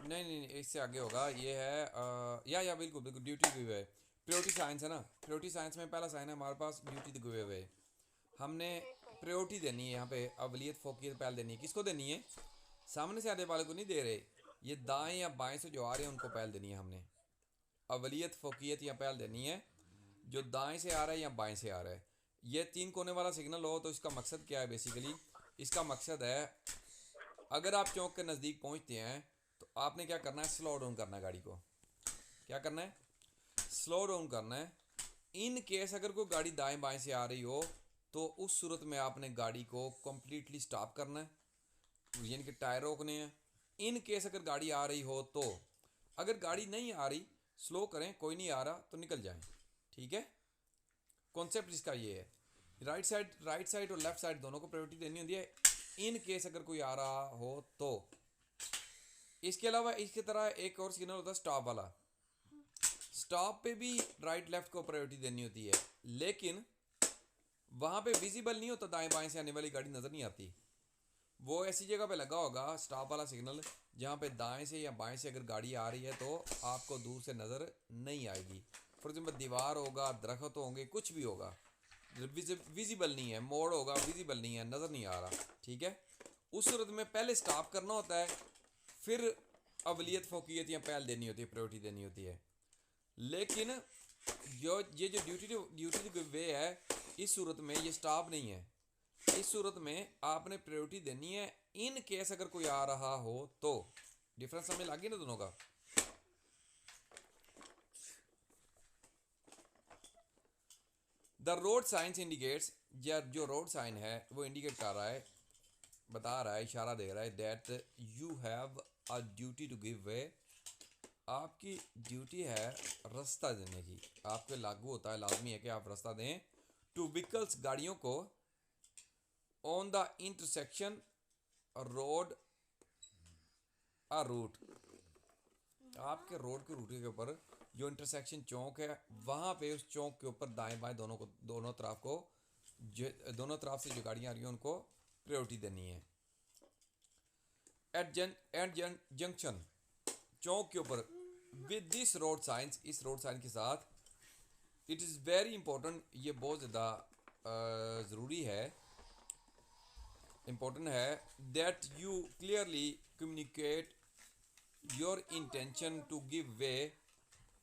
नहीं नहीं नहीं, इससे आगे होगा। ये है या बिल्कुल बिल्कुल, duty give away. Priority science है ना, प्रायोरिटी साइंस में पहला साइन है हमारे पास, ड्यूटी गिव अवे। हमने प्रायोरिटी देनी है यहाँ पे, अवलियत फोकियत पहल देनी है। किसको देनी है? सामने से आने वाले को नहीं दे रहे, ये दाएं या बाएं से जो आ रहे हैं उनको पहल देनी है हमने। अवलियत फोकियत या पहल देनी है जो दाएं से आ रहा है या बाएं से आ रहा है। ये तीन कोने वाला सिग्नल हो तो इसका मकसद क्या है बेसिकली? इसका मकसद है अगर आप चौक के नज़दीक पहुंचते हैं तो आपने क्या करना है, स्लो डाउन करना है गाड़ी को। क्या करना है? स्लो डाउन करना है। इन केस अगर कोई गाड़ी दाएं बाएं से आ रही हो तो उस सूरत में आपने गाड़ी को कम्प्लीटली स्टॉप करना है, यानी कि टायर रोकने हैं। इन केस अगर गाड़ी आ रही हो तो, अगर गाड़ी नहीं आ रही स्लो करें, कोई नहीं आ रहा तो निकल जाएं। ठीक है, कॉन्सेप्ट इसका ये है। राइट साइड और लेफ्ट साइड दोनों को प्रायोरिटी देनी होती है इन केस अगर कोई आ रहा हो तो। इसके अलावा इसकी तरह एक और सिग्नल होता है स्टॉप वाला। स्टॉप पे भी राइट लेफ्ट को प्रायोरिटी देनी होती है, लेकिन वहाँ पे विजिबल नहीं होता, दाएं बाएं से आने वाली गाड़ी नज़र नहीं आती। वो ऐसी जगह पे लगा होगा स्टॉप वाला सिग्नल जहाँ पे दाएं से या बाएं से अगर गाड़ी आ रही है तो आपको दूर से नज़र नहीं आएगी। फॉर एग्जाम्पल दीवार होगा, दरख्त होंगे, कुछ भी होगा, विजिबल नहीं है, मोड़ होगा विजिबल नहीं है, नज़र नहीं आ रहा। ठीक है, उस सूरत में पहले स्टॉप करना होता है, फिर अवलियत फोकियत या पहल देनी होती है, प्रायोरिटी देनी होती है। लेकिन ये जो ड्यूटी वे है, इस सूरत में ये स्टॉप नहीं है। इस सूरत में आपने प्रायोरिटी देनी है इन केस अगर कोई आ रहा हो तो। डिफरेंस हमें लग गया ना दोनों का? द रोड साइंस इंडिकेट्स, जो रोड साइन है वो इंडिकेट कर रहा है, बता रहा है, इशारा दे रहा है that you have a duty to give way. आपकी ड्यूटी है रास्ता देने की। आपके लागू होता है, लाजमी है कि आप रास्ता दें टू व्हीकल्स, गाड़ियों को, on the intersection road a route, आपके रोड के रूट के ऊपर जो इंटरसेक्शन चौक है वहाँ पे उस चौक के ऊपर दाएं बाएं दोनों को, दोनों तरफ को, दोनों तरफ से जो गाड़ियाँ आ रही हैं उनको प्रायोरिटी देनी है। एट जंक्शन, चौक के ऊपर, विद दिस रोड साइंस, इस रोड साइन के साथ, इट इज़ वेरी इंपॉर्टेंट, ये बहुत ज़्यादा ज़रूरी है, इम्पोर्टेंट है that you clearly communicate your intention to give way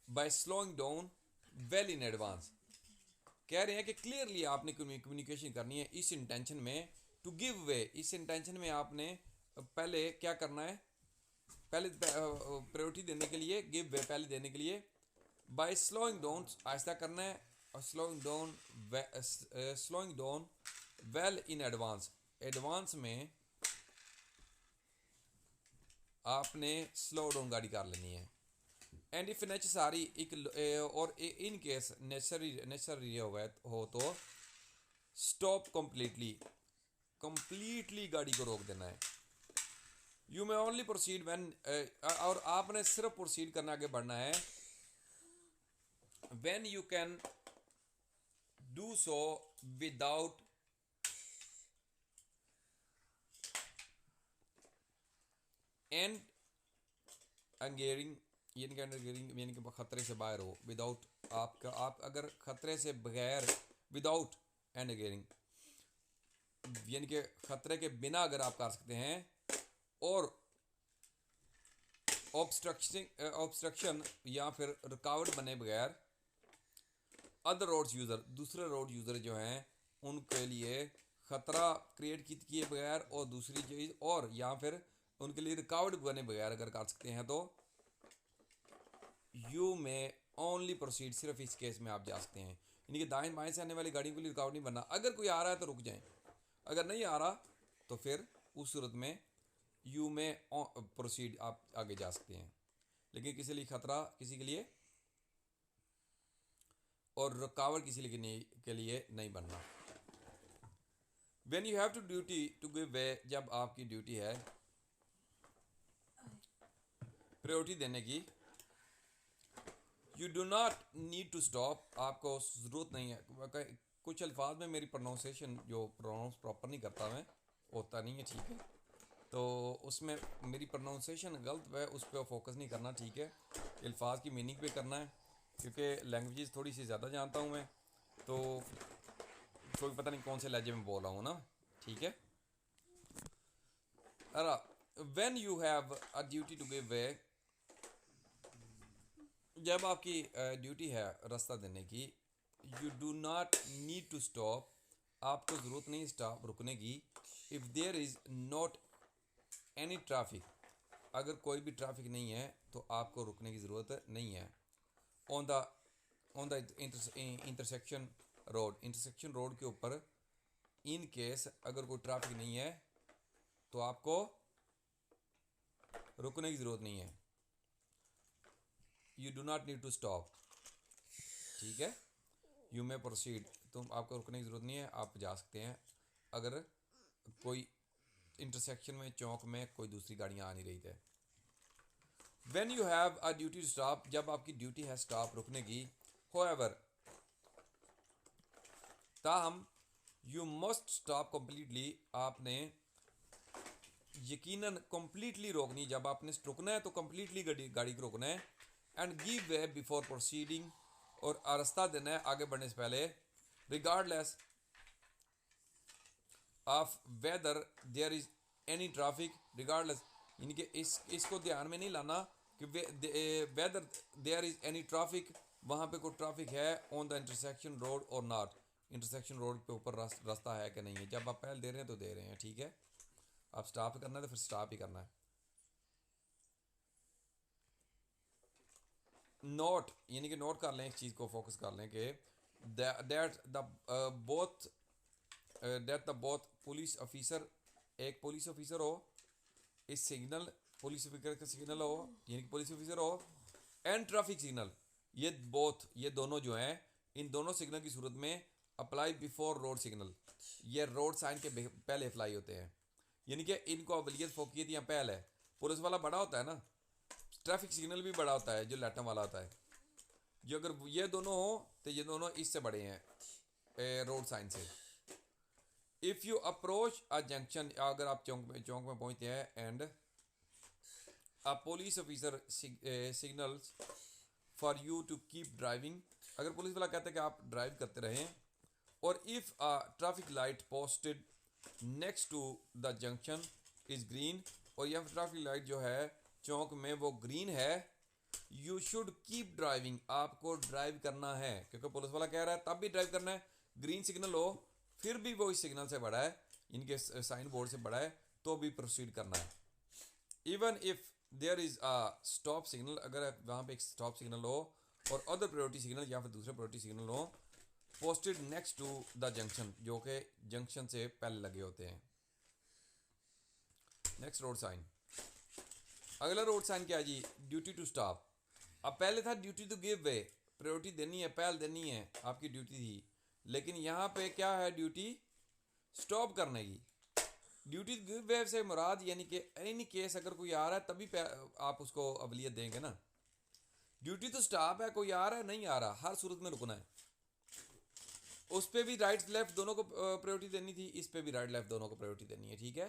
by slowing down well in advance. कह रहे हैं कि क्लियरली आपने कम्युनिकेशन करनी है इस इंटेंशन में, टू गिव वे, इस इंटेंशन में आपने पहले क्या करना है, पहले प्रायोरिटी देने के लिए, गिव वे पहले देने के लिए, बाय स्लोइंग डाउन, आहिस्ता करना है, और slowing down well in advance, advance में आपने स्लो डाउन गाड़ी कर लेनी है। एंड इफ नेसेसरी, और इन केस नेसेसरी हो तो स्टॉप कम्प्लीटली, कम्प्लीटली गाड़ी को रोक देना है। You may only proceed when, और आपने सिर्फ प्रोसीड करना, आगे बढ़ना है when you can do so without endangering, यानी कि खतरे से बाहर हो, विदाउट, आप अगर खतरे से बगैर, विदाउट एंड एंगेरिंग, यानी कि खतरे के बिना अगर आप कर सकते हैं, और ऑब्स्ट्रक्शन या फिर रुकावट बने बगैर, अदर रोड्स यूज़र, दूसरे रोड यूज़र जो हैं उनके लिए ख़तरा क्रिएट किए बगैर, और दूसरी चीज़, और या फिर उनके लिए रुकावट बने बगैर अगर कर सकते हैं तो यू में ओनली प्रोसीड, सिर्फ इस केस में आप जा सकते हैं। यानी कि दाएं बाएं से आने वाली गाड़ी के लिए रुकावट नहीं बनना। अगर कोई आ रहा है तो रुक जाएं, अगर नहीं आ रहा तो फिर उस सूरत में यू में प्रोसीड, आप आगे जा सकते हैं। लेकिन किसी लिए ख़तरा, किसी के लिए, और रुकावट किसी के लिए नहीं बनना। When you have to duty to give way, जब आपकी ड्यूटी है प्रायोरिटी देने की, you do not need to stop, आपको ज़रूरत नहीं है। कुछ अल्फाज में मेरी प्रोनाउंसिएशन, जो प्रोनाउंस प्रॉपर नहीं करता मैं, होता नहीं है, ठीक है, तो उसमें मेरी प्रोनाउंसिएशन गलत है, उस पर फोकस नहीं करना, ठीक है। अल्फाज की मीनिंग पे करना है, क्योंकि लैंग्वेजेस थोड़ी सी ज़्यादा जानता हूँ मैं, तो कोई पता नहीं कौन से लहजे में बोल रहा हूँ ना, ठीक है। अरा when you have a duty to give way, जब आपकी ड्यूटी है रास्ता देने की, you do not need to stop, आपको ज़रूरत नहीं स्टॉप रुकने की। If there is not any traffic, अगर कोई भी ट्रैफिक नहीं है तो आपको रुकने की ज़रूरत नहीं है। On the intersection road, intersection road के ऊपर इन केस अगर कोई ट्रैफिक नहीं है तो आपको रुकने की ज़रूरत नहीं है। You do not need to stop, ठीक है। यू मे प्रोसीड, तुम आपको रुकने की ज़रूरत नहीं है, आप जा सकते हैं अगर कोई इंटरसेक्शन में, चौक में कोई दूसरी गाड़ियाँ आ नहीं रही थे। When you have a duty to stop, जब आपकी ड्यूटी है स्टॉप रुकने की। होएवर, ताहम, यू मस्ट स्टॉप कम्प्लीटली, आपने यकीनन कम्प्लीटली रोकनी, जब आपने रुकना है तो कम्प्लीटली गाड़ी को रोकना है। And give way before proceeding, और रास्ता देना है आगे बढ़ने से पहले। Regardless of whether there is any traffic, regardless यानी कि इसको ध्यान में नहीं लाना कि whether there is any traffic, वहाँ पे कोई ट्रैफिक है ऑन द इंटरसेक्शन रोड और नॉट, इंटरसेक्शन रोड पे ऊपर रास्ता है कि नहीं है। जब आप पहल दे रहे हैं तो दे रहे हैं, ठीक है। आप स्टॉप करना है तो फिर स्टॉप ही करना है। नोट यानी कि नोट कर लें, इस चीज़ को फोकस कर लें कि that the both that the both police officer, एक पुलिस ऑफिसर हो, इस सिग्नल पुलिस ऑफिसर का सिग्नल हो यानी कि पुलिस ऑफिसर हो, एंड ट्रैफिक सिग्नल, ये बोथ, ये दोनों जो हैं, इन दोनों सिग्नल की सूरत में अप्लाई बिफोर रोड सिग्नल, ये रोड साइन के पहले अप्लाई होते हैं। यानी कि इनको अवलियत फोकियत या पहल है। पुलिस वाला बड़ा होता है ना, ट्रैफिक सिग्नल भी बड़ा होता है जो लाइटों वाला होता है। जो अगर ये दोनों हो तो ये दोनों इससे बड़े हैं रोड साइन से। If you approach a junction, अगर आप चौंक में पहुंचते हैं, and a police officer signals for you to keep driving, अगर पुलिस वाला कहता है कि आप ड्राइव करते रहें, और if a traffic light posted next to the junction is green, और यह ट्रैफिक लाइट जो है चौक में वो ग्रीन है, यू शुड कीप ड्राइविंग, आपको ड्राइव करना है, क्योंकि पुलिस वाला कह रहा है तब भी ड्राइव करना है। ग्रीन सिग्नल हो फिर भी वो इस सिग्नल से बड़ा है, इनके साइन बोर्ड से बड़ा है, तो भी प्रोसीड करना है। Even if there is a stop signal, अगर वहाँ पे एक स्टॉप सिग्नल हो और अदर प्रायोरिटी सिग्नल या फिर दूसरे प्रायोरिटी सिग्नल हो posted next to the junction, जो कि जंक्शन से पहले लगे होते हैं। नेक्स्ट रोड साइन, अगला रोड साइन क्या है जी, ड्यूटी टू स्टॉप। अब पहले था duty to give way, priority देनी है, पहल देनी है, आपकी ड्यूटी थी। लेकिन यहाँ पे क्या है, ड्यूटी स्टॉप करने की। ड्यूटी टू गिव वे से मुराद यानी कि एनी केस अगर कोई आ रहा है तभी आप उसको अवलियत देंगे ना। ड्यूटी तो स्टॉप है, कोई आ रहा है नहीं आ रहा, हर सूरत में रुकना है। उस पर भी राइट लेफ्ट दोनों को प्रायोरिटी देनी थी, इस पे भी राइट लेफ्ट दोनों को प्रायोरिटी देनी है, ठीक है।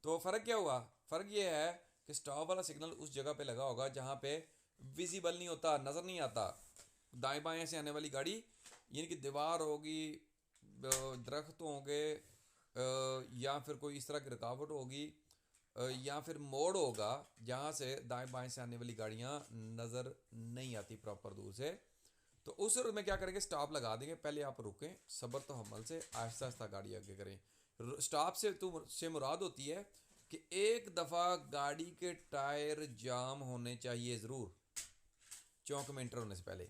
तो फ़र्क क्या हुआ, फ़र्क ये है कि स्टॉप वाला सिग्नल उस जगह पे लगा होगा जहाँ पे विजिबल नहीं होता, नज़र नहीं आता दाएं बाएं से आने वाली गाड़ी, यानी कि दीवार होगी, दरख्त होंगे, या फिर कोई इस तरह की रुकावट होगी, या फिर मोड़ होगा जहाँ से दाएं बाएं से आने वाली गाड़ियाँ नज़र नहीं आती प्रॉपर दूर से। तो उस सूरत में क्या करेंगे, स्टॉप लगा देंगे, पहले आप रुकें सब्र तो हमल से, आहिस्ता आहिस्ता गाड़ी आगे करें। स्टॉप से मुराद होती है कि एक दफ़ा गाड़ी के टायर जाम होने चाहिए ज़रूर चौक में इंटर होने से पहले,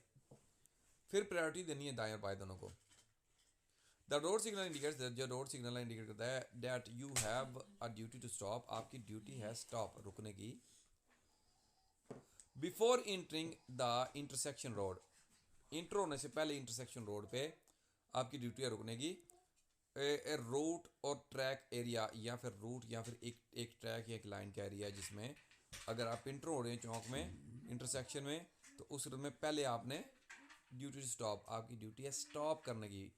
फिर प्रायोरिटी देनी है दाएं और बाएं दोनों को। द रोड सिग्नल इंडिकेट्स, जो रोड सिग्नल इंडिकेट करता है that you have a duty to stop, आपकी ड्यूटी है स्टॉप रुकने की। Before entering the intersection road, enter होने से पहले इंटरसेक्शन रोड पे आपकी ड्यूटी है रुकने की। रूट और ट्रैक एरिया, या फिर रूट या फिर एक ट्रैक या एक लाइन का एरिया है जिसमें अगर आप इंटर हो रहे हैं चौक में इंटरसेक्शन में, तो उस रूट में पहले आपने ड्यूटी टू स्टॉप, आपकी ड्यूटी है स्टॉप करने की,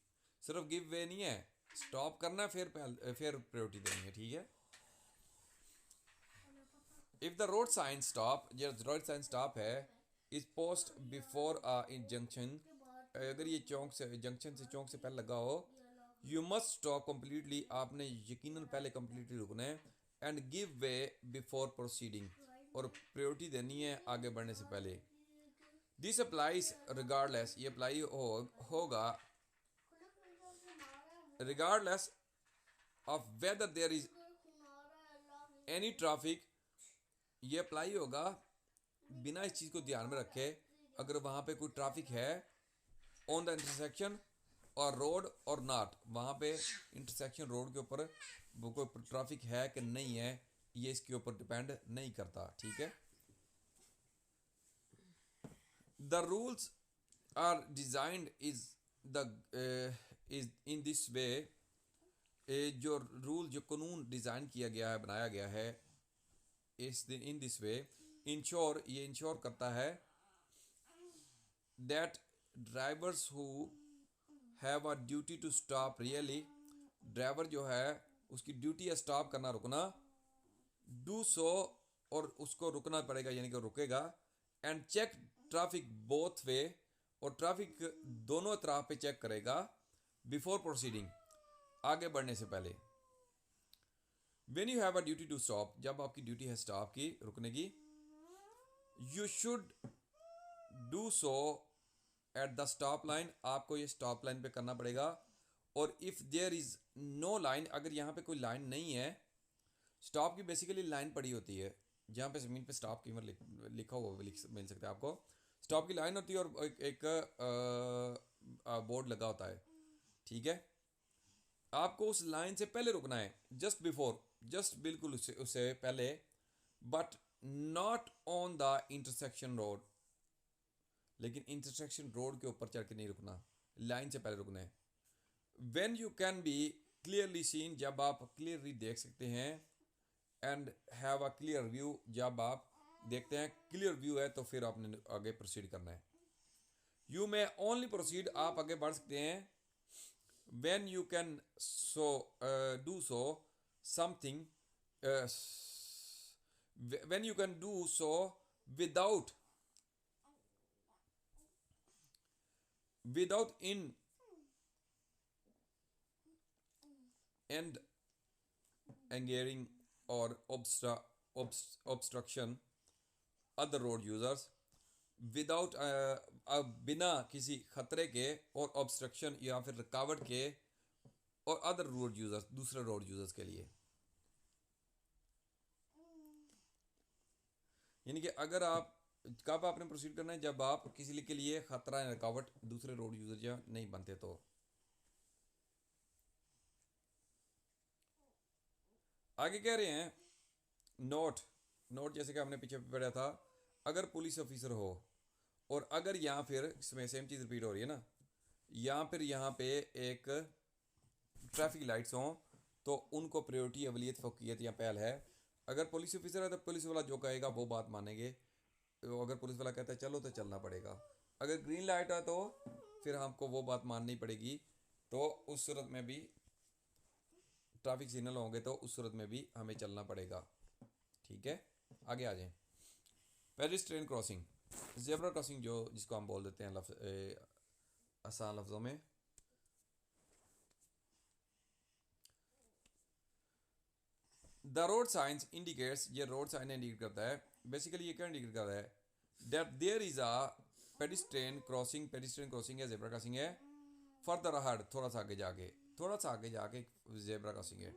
सिर्फ गिव वे नहीं है, स्टॉप करना है फिर प्रायोरिटी देनी है, ठीक है। If the road sign stop, जो रोड साइन स्टॉप है, is post before in junction, अगर ये चौक से जंक्शन से चौक से पहले लगा हो, यू मस्ट स्टॉप कम्प्लीटली, आपने यकीनन पहले कम्प्लीटली रुकना है, and give way before proceeding, और प्रायोरिटी देनी है आगे बढ़ने से पहले। दिस अप्लाइज रिगार्डलेस, ये अप्लाई होगा regardless of whether there is any traffic, ये अप्लाई होगा बिना इस चीज़ को ध्यान में रखे, अगर वहाँ पे कोई ट्रैफिक है ऑन द इंटरसेक्शन और रोड और नॉट, वहाँ पे इंटरसेक्शन रोड के ऊपर वो कोई ट्रैफिक है कि नहीं है, ये इसके ऊपर डिपेंड नहीं करता, ठीक है। The rules are designed is in this way, जो रूल जो कानून डिज़ाइन किया गया है, बनाया गया है, इस इन दिस वे इंश्योर, ये इंश्योर करता है that drivers who have a duty to stop really, driver जो है उसकी ड्यूटी है स्टॉप करना, रुकना, डू सो, और उसको रुकना पड़ेगा यानी कि रुकेगा, and check traffic both way, और ट्रैफिक दोनों तरफ पे चेक करेगा, बिफोर प्रोसीडिंग, आगे बढ़ने से पहले। When you have a duty to stop, जब आपकी ड्यूटी है स्टॉप की, रुकने की, you should do so at the stop line, आपको ये स्टॉप लाइन पे करना पड़ेगा, और if there is no line, अगर यहाँ पे कोई लाइन नहीं है, स्टॉप की बेसिकली लाइन पड़ी होती है, जहाँ पे ज़मीन पे स्टॉप की लिखा हुआ मिल सकता है आपको, स्टॉप की लाइन होती है, और एक बोर्ड लगा होता है, ठीक है। आपको उस लाइन से पहले रुकना है, जस्ट बिफोर, जस्ट बिल्कुल उससे पहले, but not on the intersection road, लेकिन इंटरसेक्शन रोड के ऊपर चढ़ के नहीं रुकना, लाइन से पहले रुकना है। When you can be clearly seen, जब आप क्लियरली देख सकते हैं, and have a clear view, जब आप देखते हैं क्लियर व्यू है, तो फिर आपने आगे प्रोसीड करना है। यू मे ओनली प्रोसीड, आप आगे बढ़ सकते हैं, when you can do so something, when you can do so without in and engaging or obstruction other road users, without बिना किसी खतरे के, और ऑब्स्ट्रक्शन या फिर रुकावट के, और अदर रोड यूजर्स, दूसरे रोड यूजर्स के लिए, यानी कि अगर आप कब आपने प्रोसीड करना है, जब आप किसी के लिए खतरा या रुकावट दूसरे रोड यूजर जो नहीं बनते, तो आगे कह रहे हैं नोट, नोट जैसे कि हमने पीछे पढ़ा था, अगर पुलिस ऑफिसर हो, और अगर यहाँ फिर इसमें सेम चीज़ रिपीट हो रही है ना, यहाँ पे एक ट्रैफिक लाइट्स हों, तो उनको प्रायोरिटी, अवलियत, फ़ौक़ियत या पहल है। अगर पुलिस ऑफिसर है तो पुलिस वाला जो कहेगा वो बात मानेंगे, तो अगर पुलिस वाला कहता है चलो तो चलना पड़ेगा, अगर ग्रीन लाइट है तो फिर हमको वो बात माननी पड़ेगी, तो उस सूरत में भी ट्रैफिक सिग्नल होंगे, तो उस सूरत में भी हमें चलना पड़ेगा, ठीक है। आगे आ जाएं, पेडेस्ट्रियन क्रॉसिंग, ज़ेब्रा क्रॉसिंग, जो जिसको हम बोल देते हैं आसान लफ्ज़ों में, द रोड साइंस इंडिकेट्स, ये रोड साइन इंडिकेट करता है, बेसिकली ये क्या इंडिकेट करता है, that there is a pedestrian crossing, pedestrian crossing है, ज़ेब्रा क्रॉसिंग है, फर्दर अहेड, थोड़ा सा आगे जाके ज़ेब्रा क्रॉसिंग है।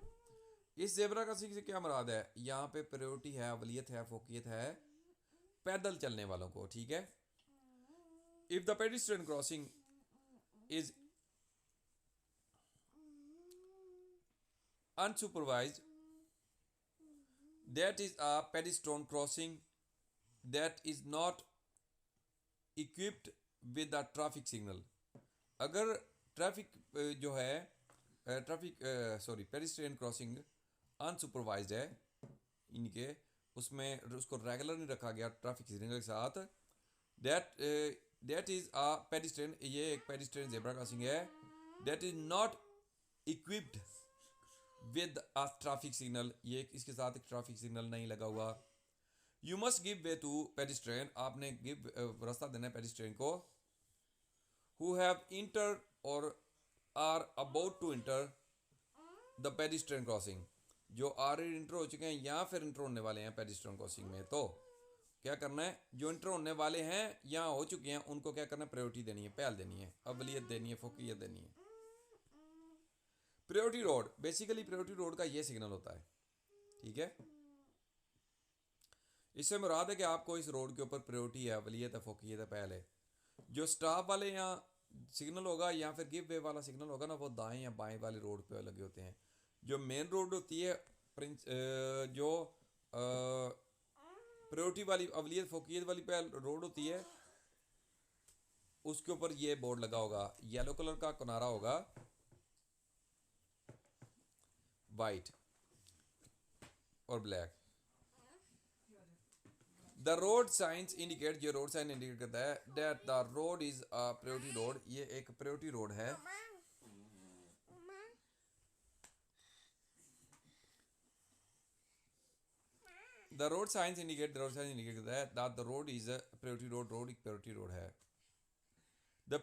इस ज़ेब्रा क्रॉसिंग से क्या मुराद है, यहाँ पे प्रायोरिटी है, अवलियत है, फ़ौक़ियत है पैदल चलने वालों को, ठीक है। If the pedestrian crossing is unsupervised, that is a pedestrian crossing that is not equipped with the traffic signal, अगर ट्रैफिक जो है पेडेस्ट्रियन क्रॉसिंग अनसुपरवाइज्ड है, इनके उसमें उसको रेगुलर नहीं रखा गया ट्रैफिक सिग्नल के साथ, दैट इज़ अ पेडेस्ट्रियन, ये एक पेडेस्ट्रियन ज़ेब्रा क्रॉसिंग है, that is not equipped with a traffic signal, ये इसके साथ एक ट्रैफिक सिग्नल नहीं लगा हुआ, you must give way to pedestrian, आपने गिव रास्ता देना है पेडिस्ट्रियन को, who have enter or are about to enter the pedestrian crossing, जो ऑलरेडी इंटर हो चुके हैं या फिर इंटर होने वाले हैं पेडिस्ट्रियन क्रॉसिंग में। तो क्या करना है, जो इंटर होने वाले हैं या हो चुके हैं उनको क्या करना है, प्रायोरिटी देनी है, पहल देनी है, अवलियत देनी है, फोकियत देनी है। Priority road, basically priority road का ये सिग्नल होता है, ठीक है। इससे मुराद है कि आपको इस रोड के ऊपर प्रायोरिटी है, अवलियत है, फोकियत है, पहल है। जो स्टॉप वाले या सिग्नल होगा या फिर गिव वे वाला सिग्नल होगा ना, वो दाएं या बाएं वाले रोड पे लगे होते हैं। जो मेन रोड होती है, जो प्रायोरिटी वाली अवलियत फोकियत वाली पे रोड होती है, उसके ऊपर ये बोर्ड लगा होगा, येलो कलर का किनारा होगा, वाइट और black. The road science indicate, जो रोड साइन इंडिकेट करता है that the road is a priority road, ये एक प्रायोरिटी रोड है। The road science indicate, the road science indicate करता है that the road is a priority road, road एक priority road है। द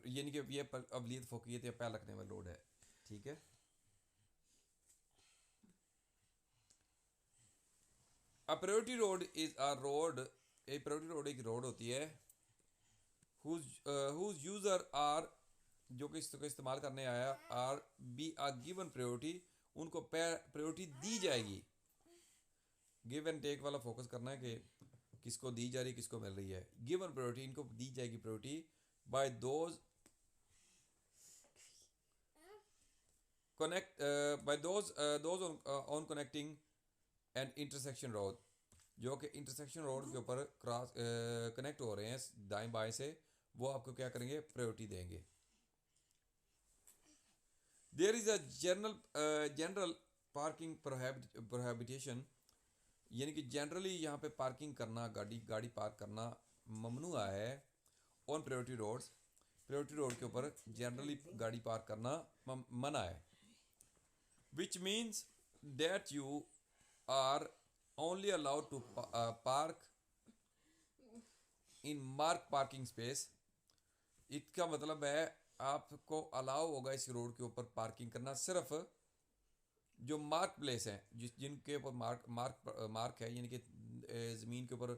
यानी कि ये अवलियत फोकियत या पहल रखने वाला रोड है, ठीक है। A priority road is a road, A priority road एक रोड होती है whose यूजर आर, जो कि इसको इस्तेमाल करने आया, आर बी आ गिवन प्रायोरिटी, उनको प्रायोरिटी दी जाएगी। गिव एंड टेक वाला फोकस करना है कि किसको दी जा रही है, किसको मिल रही है। गिवन प्रायोरिटी, इनको दी जाएगी priority by those connect by those on connecting and intersection road, जो कि इंटरसेक्शन रोड के ऊपर क्रॉस कनेक्ट हो रहे हैं दाएं बाएं से, वो आपको क्या करेंगे, प्रायोरिटी देंगे। There is a general parking prohibition, यानी कि जनरली यहाँ पे पार्किंग करना, गाड़ी पार्क करना ममनुआ है on priority roads, priority road के ऊपर जनरली गाड़ी पार्क करना मना है। Which means that you are only allowed to park in marked parking space, इसका मतलब है आपको अलाउ होगा इस रोड के ऊपर पार्किंग करना सिर्फ जो मार्क प्लेस हैं, जिनके ऊपर मार्क है, यानी कि ज़मीन के ऊपर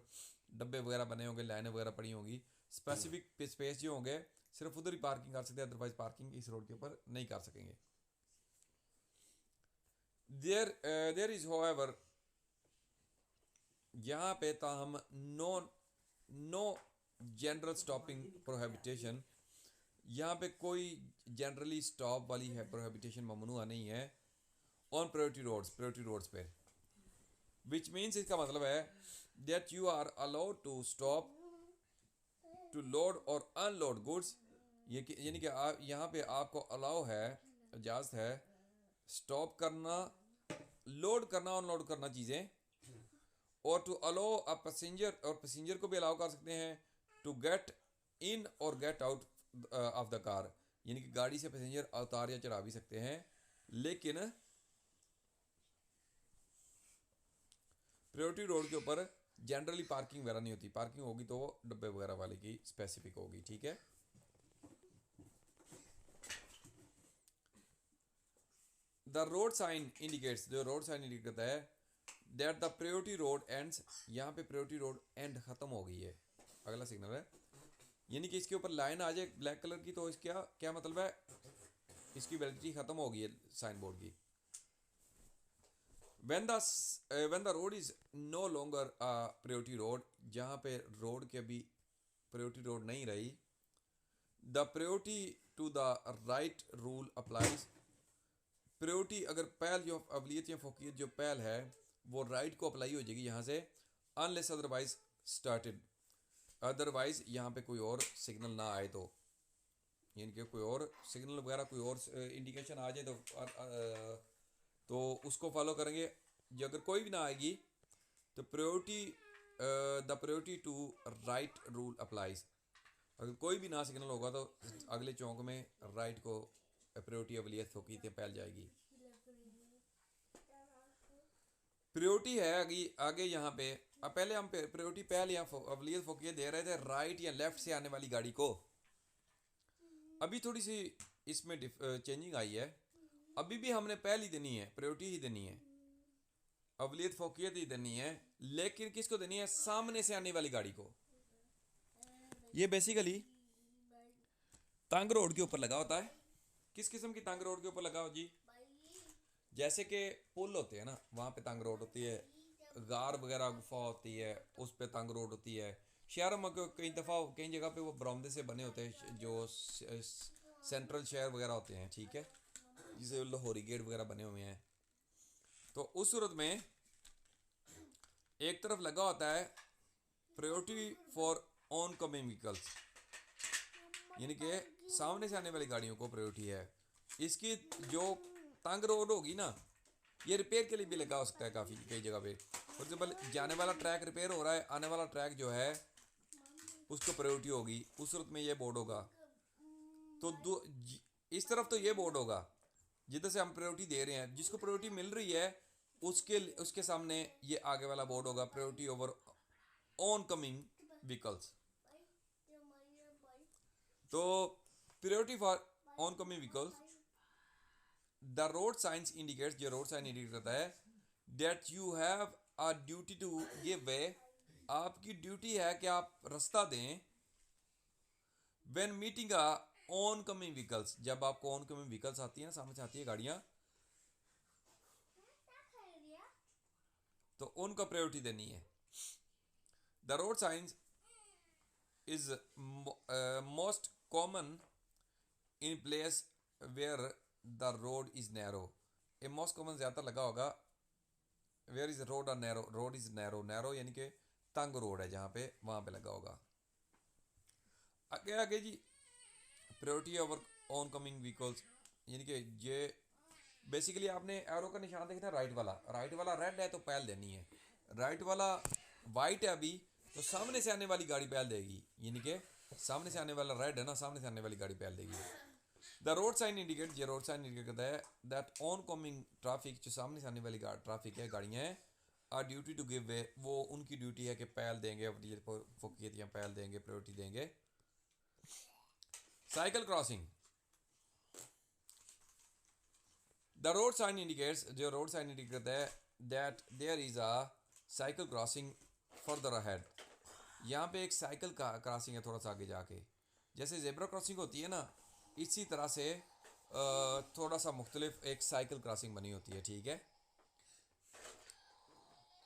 डब्बे वगैरह बने होंगे, लाइनें वगैरह पड़ी होंगी, स्पेसिफिक स्पेस जो होंगे सिर्फ उधर ही पार्किंग कर सकते हैं, अदरवाइज पार्किंग इस रोड के ऊपर नहीं कर सकेंगे। देयर इज होएवर, यहाँ पे ताहम नो जनरल स्टॉपिंग प्रोहिबिटेशन, यहाँ पे कोई जनरली स्टॉप वाली है प्रोहिबिटेशन ममनुआ नहीं है ऑन प्रायोरिटी रोड्स पे। विच मीन्स, इसका मतलब है that you are allowed to stop to load or unload goods, यानी कि यहाँ पे आपको अलाउ है, इजाज़त है स्टॉप करना, लोड करना, अनलोड करना चीज़ें, और टू अलो अ पैसेंजर, और पैसेंजर को भी अलाउ कर सकते हैं टू गेट इन और get out of the car, यानी कि गाड़ी से पैसेंजर उतार या चढ़ा भी सकते हैं। लेकिन प्रायोरिटी रोड के ऊपर जनरली पार्किंग वगैरह नहीं होती, पार्किंग होगी तो वो डब्बे वगैरह वाले की स्पेसिफिक होगी, ठीक है। द रोड साइन इंडिकेट्स, जो रोड साइन इंडिकेट करता है that the priority road ends, यहाँ पे प्रायोरिटी रोड एंड खत्म हो गई है, अगला सिग्नल है, यानी कि इसके ऊपर लाइन आ जाए ब्लैक कलर की, तो इसका क्या मतलब है, इसकी वैलिडिटी खत्म हो गई है साइन बोर्ड की। when the road is no longer a priority road, जहाँ पे रोड के अभी प्रायोरिटी रोड नहीं रही, the priority to the right rule applies, priority अगर पहल जो अवलियत या फोकियत जो पहल है वो राइट को अप्लाई हो जाएगी यहाँ से, अनलेस अदरवाइज स्टार्टेड, अदरवाइज यहाँ पे कोई और सिग्नल ना आए तो, यानी कि कोई और सिग्नल वगैरह कोई और इंडिकेशन आ जाए तो उसको फॉलो करेंगे। जो अगर कोई भी ना आएगी तो the priority to right rule applies, अगर कोई भी ना सिग्नल होगा तो अगले चौक में राइट को प्रायोरिटी अवलियत फोकियत फैल जाएगी। प्रायोरिटी है आगे आगे यहाँ पे। अब पहले हम प्रायोरिटी पहले यहाँ अवलियत फोकियत दे रहे थे राइट या लेफ्ट से आने वाली गाड़ी को। अभी थोड़ी सी इसमें चेंजिंग आई है। अभी भी हमने पहली देनी है, प्रायोरिटी ही देनी है, अवलियत फोकियत ही देनी है, लेकिन किसको देनी है? सामने से आने वाली गाड़ी को। ये बेसिकली तंग रोड के ऊपर लगा होता है। किस किस्म की तंग रोड के ऊपर लगा हो जी? जैसे कि पुल होते हैं ना, वहाँ पे तंग रोड होती है, गार वगैरह गुफा होती है, उस पे तंग रोड होती है। शहरों में कई दफ़ा कई जगह पे वो बरामदे से बने होते हैं जो सेंट्रल शहर वगैरह होते हैं, ठीक है, जिसे लाहौरी गेट वगैरह बने हुए हैं। तो उस सूरत में एक तरफ लगा होता है priority for oncoming vehicles, यानी कि सामने से आने वाली गाड़ियों को प्रायोरिटी है। इसकी जो तंग रोड होगी ना, ये रिपेयर के लिए भी लगा हो सकता है काफ़ी कई जगह पे। फॉर एग्जाम्पल जाने वाला ट्रैक रिपेयर हो रहा है, आने वाला ट्रैक जो है उसको प्रायोरिटी होगी, उस सूरत में ये बोर्ड होगा। तो इस तरफ तो ये बोर्ड होगा जिधर से हम प्रायोरिटी दे रहे हैं, जिसको प्रायोरिटी मिल रही है उसके उसके सामने ये आगे वाला बोर्ड होगा, priority over oncoming vehicles. तो priority for oncoming vehicles, the road signs indicates, जो रोड साइन इंडिकेट करता है that you have a duty to give way, आपकी ड्यूटी है कि आप रास्ता दें। When meeting a oncoming vehicles, जब आपको ऑन कमिंग व्हीकल्स आती है ना, सामने से आती है गाड़ियां, तो उनका प्रायोरिटी देनी है। The road signs is most common in place where the road is narrow. ये मोस्ट कॉमन ज़्यादातर लगा होगा वेयर इज रोड और narrow, road is narrow, narrow यानी कि तंग रोड है जहाँ पे, वहाँ पे लगा होगा। आगे आगे जी, priority over oncoming vehicles, यानी कि ये बेसिकली आपने एरो का निशान देखना, राइट वाला, राइट वाला रेड है तो पहल देनी है, राइट वाला वाइट है अभी तो सामने से आने वाली गाड़ी पहल देगी, यानी कि सामने से आने वाला रेड है ना, सामने से आने वाली गाड़ी पहल देगी। द रोड साइन इंडिकेट, ये रोड साइन इंडिकेट करता है दैट ऑन कमिंग ट्रैफिक, जो सामने से आने वाली ट्रैफिक है, गाड़ियाँ हैं, are duty to give way, वो उनकी ड्यूटी है कि पहल देंगे, फोकियतियाँ पहल देंगे, प्रायोरिटी देंगे। Cycle crossing, the road sign indicates, जो रोड साइन इंडिकेट करता है that there is a cycle crossing further ahead, यहाँ पे एक साइकिल का क्रॉसिंग है थोड़ा सा आगे जाके, जैसे जेब्रा क्रॉसिंग होती है ना, इसी तरह से थोड़ा सा मुख्तलिफ एक साइकिल क्रॉसिंग बनी होती है, ठीक है।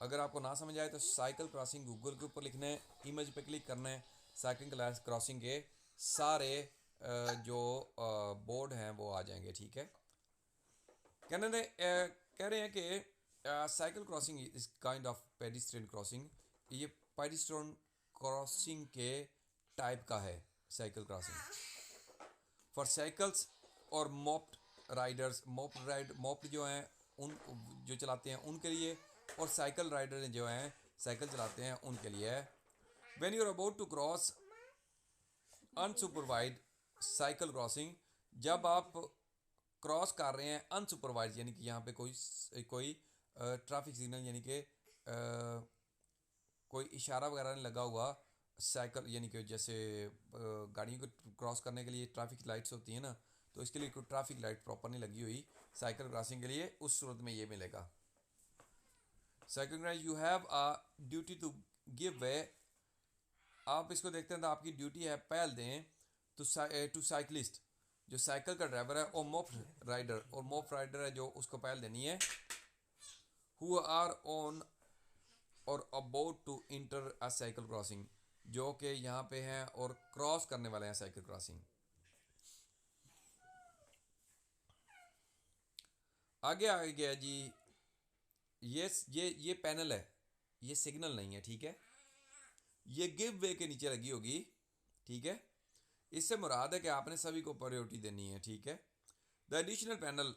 अगर आपको ना समझ आए तो साइकिल क्रॉसिंग गूगल के ऊपर लिखना है, इमेज पे क्लिक करना है, साइकिल क्रॉसिंग के सारे जो बोर्ड हैं वो आ जाएंगे, ठीक है। कह रहे हैं कि cycle crossing is kind of pedestrian crossing, ये पेडिस्ट्रियन क्रॉसिंग के टाइप का है साइकिल क्रॉसिंग। फॉर साइकिल्स और मोप्ड राइडर्स, मोप्ड जो हैं उन जो चलाते हैं उनके लिए, और साइकिल राइडर जो हैं साइकिल चलाते हैं उनके लिए है। When you are about to cross unsupervised cycle crossing, जब आप क्रॉस कर रहे हैं अनसुपरवाइज, यानी कि यहाँ पे कोई ट्रैफिक सिग्नल यानी कि कोई इशारा वगैरह नहीं लगा हुआ, साइकिल यानी कि जैसे गाड़ियों को क्रॉस करने के लिए ट्रैफिक लाइट्स होती हैं ना, तो इसके लिए कोई ट्रैफिक लाइट प्रॉपर नहीं लगी हुई साइकिल क्रॉसिंग के लिए, उस सूरत में ये मिलेगा। Cycle crossing you have a duty to give way, आप इसको देखते हैं तो आपकी ड्यूटी है पहल दें टू साइकिलिस्ट, जो साइकिल का ड्राइवर है, और मोप्ड राइडर, और मोप्ड राइडर है जो उसको पहल देनी है, who are on or about to enter a cycle crossing, जो कि यहाँ पे हैं और क्रॉस करने वाले हैं साइकिल क्रॉसिंग। आगे आ गया जी, ये पैनल है, ये सिग्नल नहीं है, ठीक है, ये गिव वे के नीचे लगी होगी, ठीक है। इससे मुराद है कि आपने सभी को प्रायोरिटी देनी है, ठीक है। The additional panel,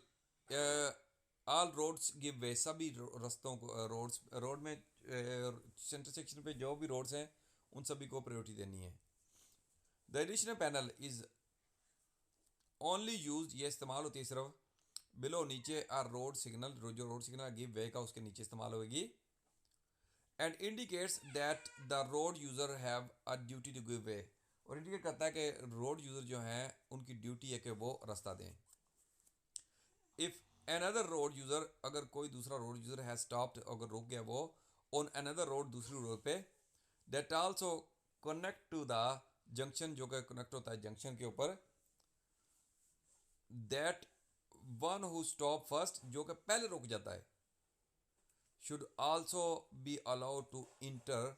all roads give way, सभी रास्तों को रोड में सेंटर सेक्शन पे जो भी रोड्स हैं उन सभी को प्रायोरिटी देनी है। The additional panel is only use, ये इस्तेमाल होती है सिर्फ बिलो नीचे आर रोड सिग्नल, जो रोड सिग्नल गिव वे का उसके नीचे इस्तेमाल होगी, and indicates that the road user have a duty to give way, और इंडिकेट करता है कि रोड यूज़र जो हैं उनकी ड्यूटी है कि वो रास्ता दें। इफ़ अनदर रोड यूज़र, अगर कोई दूसरा रोड यूज़र है स्टॉप्ड, अगर रुक गया वो ऑन अनदर रोड, दूसरी रोड पे, that also connect to the junction, जो कि कनेक्ट होता है जंक्शन के ऊपर, that one who stop first, जो कि पहले रुक जाता है, should also be allowed to enter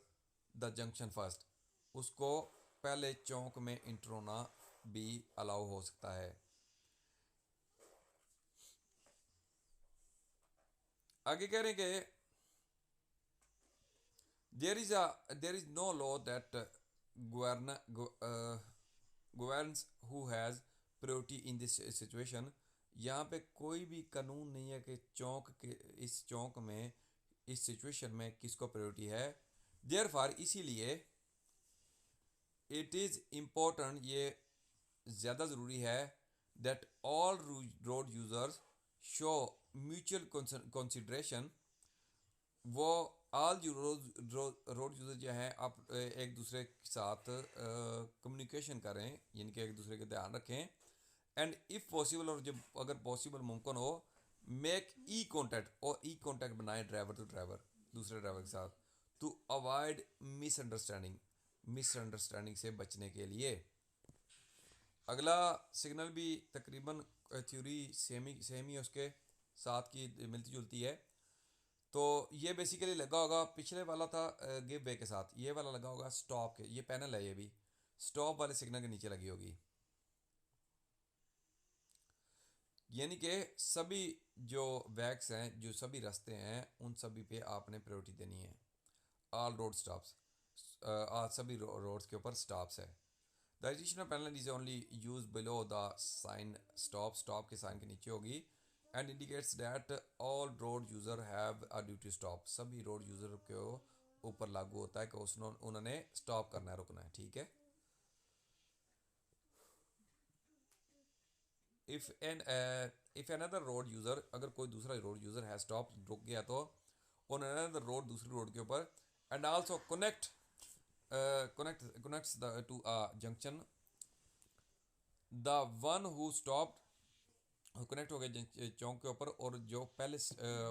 the junction first, उसको पहले चौक में इंटर होना भी अलाउ हो सकता है। आगे कह रहे हैं कि there is no law that governs who has priority in this situation, यहाँ पे कोई भी कानून नहीं है कि चौक के, इस चौक में, इस सिचुएशन में किसको प्रायोरिटी है। देयरफॉर इसीलिए इट इज़ इम्पोर्टेंट, ये ज़्यादा ज़रूरी है, that all road users show mutual consideration, वो ऑल जो रोड यूज़र जो हैं आप एक दूसरे के साथ कम्युनिकेशन करें, यानी कि एक दूसरे का ध्यान रखें, एंड इफ़ पॉसिबल, और जब अगर पॉसिबल मुमकिन हो, मेक ई कॉन्टैक्ट, और ई कॉन्टैक्ट बनाए ड्राइवर टू ड्राइवर, दूसरे ड्राइवर के साथ, टू अवॉइड मिसअंडरस्टैंडिंग से बचने के लिए। अगला सिग्नल भी तकरीबन थ्योरी सेम ही है, उसके साथ की मिलती जुलती है। तो ये बेसिकली लगा होगा, पिछले वाला था गिव वे के साथ, ये वाला लगा होगा स्टॉप के, ये पैनल है, ये भी स्टॉप वाले सिग्नल के नीचे लगी होगी। यानी कि सभी जो वैक्स हैं, जो सभी रास्ते हैं, उन सभी पे आपने प्रायोरिटी देनी है। ऑल रोड स्टॉप्स, आज सभी रोड्स के ऊपर स्टॉप्स है। The additional panel is only use below the sign stop, stop के साइन के नीचे होगी, and indicates that all road user have a duty stop, सभी रोड यूज़र के ऊपर लागू होता है कि उन्होंने स्टॉप करना है, रुकना है, ठीक है। इफ अनदर रोड यूज़र, अगर कोई दूसरा रोड यूज़र है स्टॉप, रुक गया तो ऑन अनदर रोड, दूसरी रोड के ऊपर, and also connects to a junction, the one who stop, connect हो गए चौक के ऊपर, और जो पहले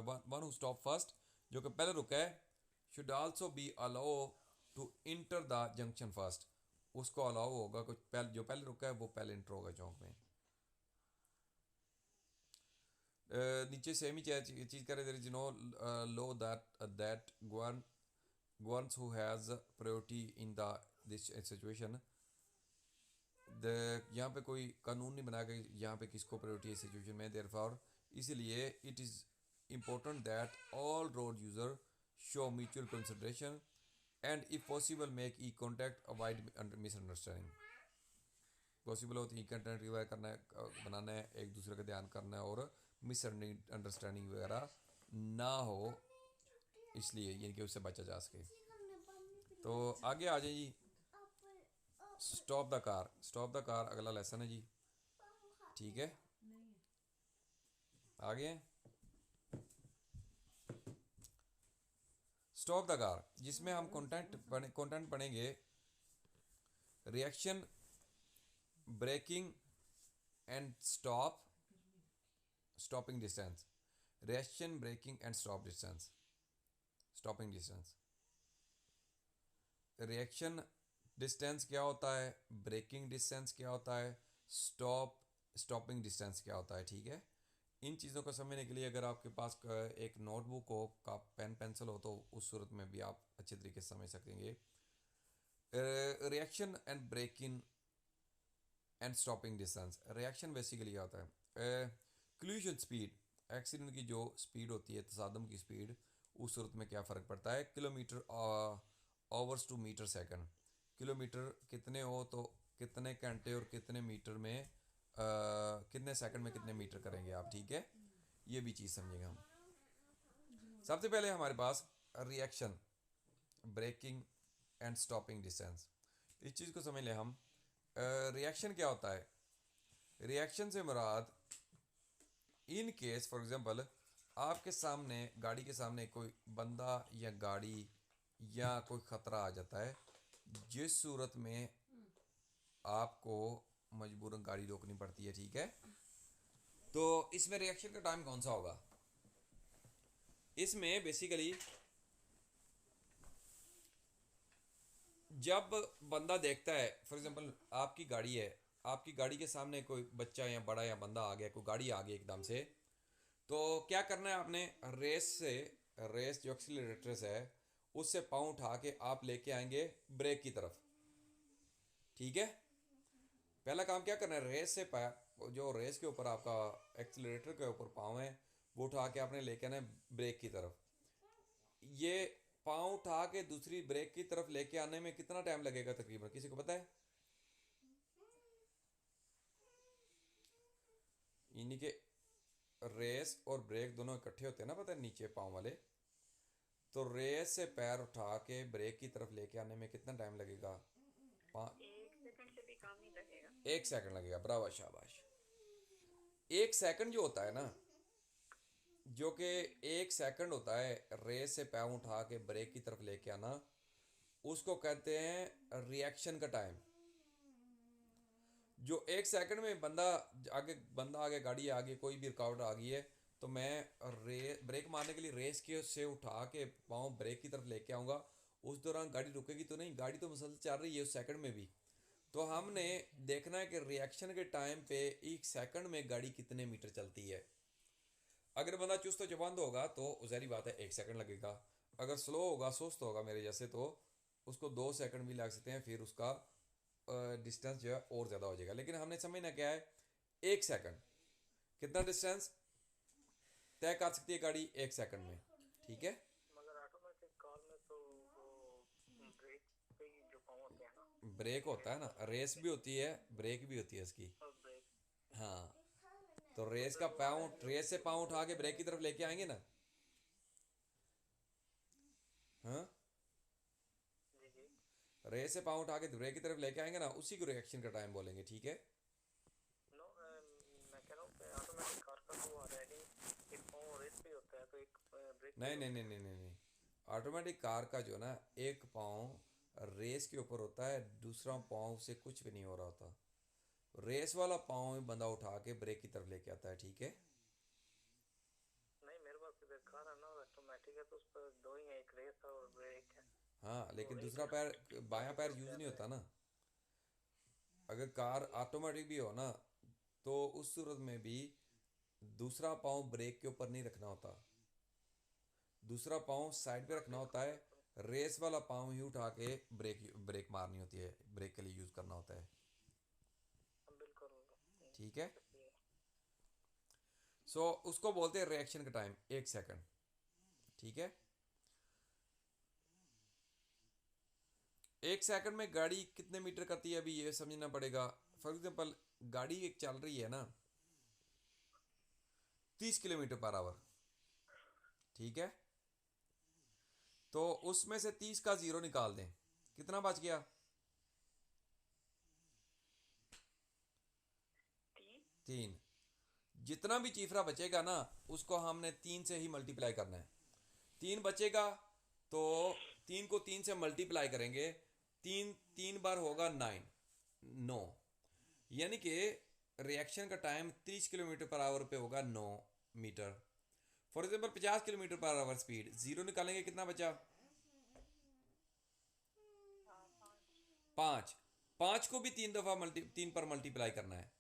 वन हु स्टॉप फर्स्ट, जो कि पहले रुका है, should also be allow to enter the junction first, उसको अलाउ होगा, कुछ पहले जो पहले रुका है वो पहले इंटर होगा चौक में। नीचे सेम ही चीज़ करे, there is no law that governs who has priority in the this situation, the यहाँ पे कोई कानून नहीं बनाया कि यहाँ पे किसको प्रायोरिटी है सिचुएशन में। देयरफॉर इसीलिए it is important that all road user show mutual consideration, and if possible make E contact, avoid misunderstanding, possible हो तो ई कॉन्टैक्ट रिवाइव करना है, बनाना है, एक दूसरे का ध्यान करना है, और मिसअंडरस्टैंडिंग वगैरह ना हो, इसलिए यानी कि उससे बचा जा सके। तो आगे आ जाइए जी, stop the car, stop the car अगला लेसन है जी, ठीक है। आगे स्टॉप द कार, जिसमें हम कंटेंट पढ़ेंगे, reaction, braking and stopping distance, reaction, braking and stopping distance. Reaction distance क्या होता है, ब्रेकिंग डिस्टेंस क्या होता है, स्टॉपिंग डिस्टेंस क्या होता है, ठीक है। इन चीज़ों को समझने के लिए अगर आपके पास एक नोटबुक हो, का पेन पेंसिल हो, तो उस सूरत में भी आप अच्छे तरीके से समझ सकेंगे। Reaction and braking and stopping distance, reaction basically क्या होता है, कोलिजन स्पीड, एक्सीडेंट की जो स्पीड होती है, तसादम की स्पीड, उस सूरत में क्या फ़र्क पड़ता है, kilometre hours to metre second, kilometre कितने हो तो कितने घंटे और कितने मीटर में कितने सेकंड में कितने मीटर करेंगे आप, ठीक है। ये भी चीज़ समझेंगे हम। सबसे पहले हमारे पास reaction, braking and stopping distance, इस चीज़ को समझ लें हम। रिएक्शन क्या होता है, रिएक्शन से मुराद इन केस फॉर एग्जांपल आपके सामने गाड़ी के सामने कोई बंदा या गाड़ी या कोई ख़तरा आ जाता है, जिस सूरत में आपको मजबूरन गाड़ी रोकनी पड़ती है, ठीक है। तो इसमें रिएक्शन का टाइम कौन सा होगा? इसमें बेसिकली जब बंदा देखता है, फॉर एग्जांपल आपकी गाड़ी है, आपकी गाड़ी के सामने कोई बच्चा या बड़ा या बंदा आ गया, कोई गाड़ी आ गई एकदम से, तो क्या करना है आपने? रेस जो एक्सीलरेटर्स है उससे पाँव उठा के आप लेके आएंगे ब्रेक की तरफ, ठीक है। पहला काम क्या करना है? रेस से जो रेस के ऊपर आपका एक्सीलरेटर के ऊपर पाँव है वो उठा के आपने लेके आना है ब्रेक की तरफ। ये पाँव उठा के दूसरी ब्रेक की तरफ लेके आने में कितना टाइम लगेगा तकरीबन, किसी को पता है? यानी कि रेस और ब्रेक दोनों इकट्ठे होते हैं ना, पता है, नीचे पाँव वाले। तो रेस से पैर उठा के ब्रेक की तरफ लेके आने में कितना टाइम लगेगा? 1 सेकंड से भी कम ही लगेगा। 1 सेकंड लगेगा, बराबर, शाबाश। 1 सेकंड जो होता है ना, जो कि 1 सेकंड होता है रेस से पैर उठा के ब्रेक की तरफ लेके आना, उसको कहते हैं रिएक्शन का टाइम। जो 1 सेकंड में बंदा आगे गाड़ी आगे कोई भी रुकावट आ गई है, तो मैं ब्रेक मारने के लिए रेस के से उठा के पाँव ब्रेक की तरफ लेके आऊँगा, उस दौरान गाड़ी रुकेगी तो नहीं, गाड़ी तो मुसलसल चल रही है उस सेकंड में भी। तो हमने देखना है कि रिएक्शन के टाइम पे 1 सेकंड में गाड़ी कितने मीटर चलती है। अगर बंदा चुस्त व चबंद होगा तो ज़ाहिर बात है 1 सेकंड लगेगा। अगर स्लो होगा, सुस्त होगा मेरे जैसे, तो उसको 2 सेकंड भी लग सकते हैं, फिर उसका डिस्टेंस जो है और ज़्यादा हो जाएगा। लेकिन हमने समझना क्या है, 1 सेकंड कितना डिस्टेंस तय कर सकती है गाड़ी 1 सेकंड में, ठीक है। मगर ऑटोमेटिक कार में तो वो ब्रेक पे ही जो पाँव होते हैं ना, ब्रेक होता है रेस ना, वाला, रेस भी होती है, ब्रेक भी होती है इसकी। और ब्रेक। हाँ, तो तो रेस फिर का वो पाँव, जो रेस से पाँव उठा के ब्रेक की तरफ लेके आएंगे ना। हाँ, जी जी। रेस से पाँव उठा के ब्रेक की तरफ लेके आएंगे ना, उसी को रिएक्शन का टाइम बोलेंगे, ठीक है। नो, मैं कह रहा हूँ कि ऑटोमेटिक कार का तो ऑलरेडी एक पाँव रेस पे होता है, तो एक ब्रेक पे नहीं नहीं होता नहीं है। नहीं नहीं नहीं, ऑटोमेटिक कार का जो ना, एक पाँव रेस के ऊपर होता है, दूसरा पाँव से कुछ भी नहीं हो रहा होता। रेस वाला पाँव ही बंदा उठा के ब्रेक की तरफ लेके आता है, ठीक है। नहीं, मेरे पास इधर कार है ना, ऑटोमेटिक है, तो उस पर दो ही है, एक रेस है और ब्रेक है। हाँ, तो लेकिन एक दूसरा पैर, बायां गाड़ी पैर को यूज़ क्या नहीं है? होता ना। अगर कार ऑटोमेटिक भी हो ना, तो उस सूरत में भी दूसरा पाँव ब्रेक के ऊपर नहीं रखना होता, दूसरा पाँव साइड पे हाँ रखना होता बिल्कुल है। बिल्कुल। रेस वाला पाँव ही उठा के ब्रेक ब्रेक मारनी होती है, ब्रेक के लिए यूज़ करना होता है, हाँ, बिल्कुल। ठीक है। सही है। सो उसको बोलते हैं रिएक्शन का टाइम 1 सेकंड, ठीक है। 1 सेकंड में गाड़ी कितने मीटर करती है, अभी ये समझना पड़ेगा। फॉर एग्जाम्पल गाड़ी एक चल रही है ना 30 किलोमीटर पर आवर, ठीक है। तो उसमें से 30 का ज़ीरो निकाल दें, कितना बच गया? 3। 3। जितना भी चीफरा बचेगा ना, उसको हमने 3 से ही मल्टीप्लाई करना है। 3 बचेगा तो 3 को 3 से मल्टीप्लाई करेंगे, 3 3 बार होगा 9। यानी कि रिएक्शन का टाइम 30 किलोमीटर पर आवर पे होगा 9 metre. For example 50 kilometre per hour speed, zero निकालेंगे, कितना बचा? 5। 5। 5 को भी 3 दफ़ा 3 पर मल्टीप्लाई करना है।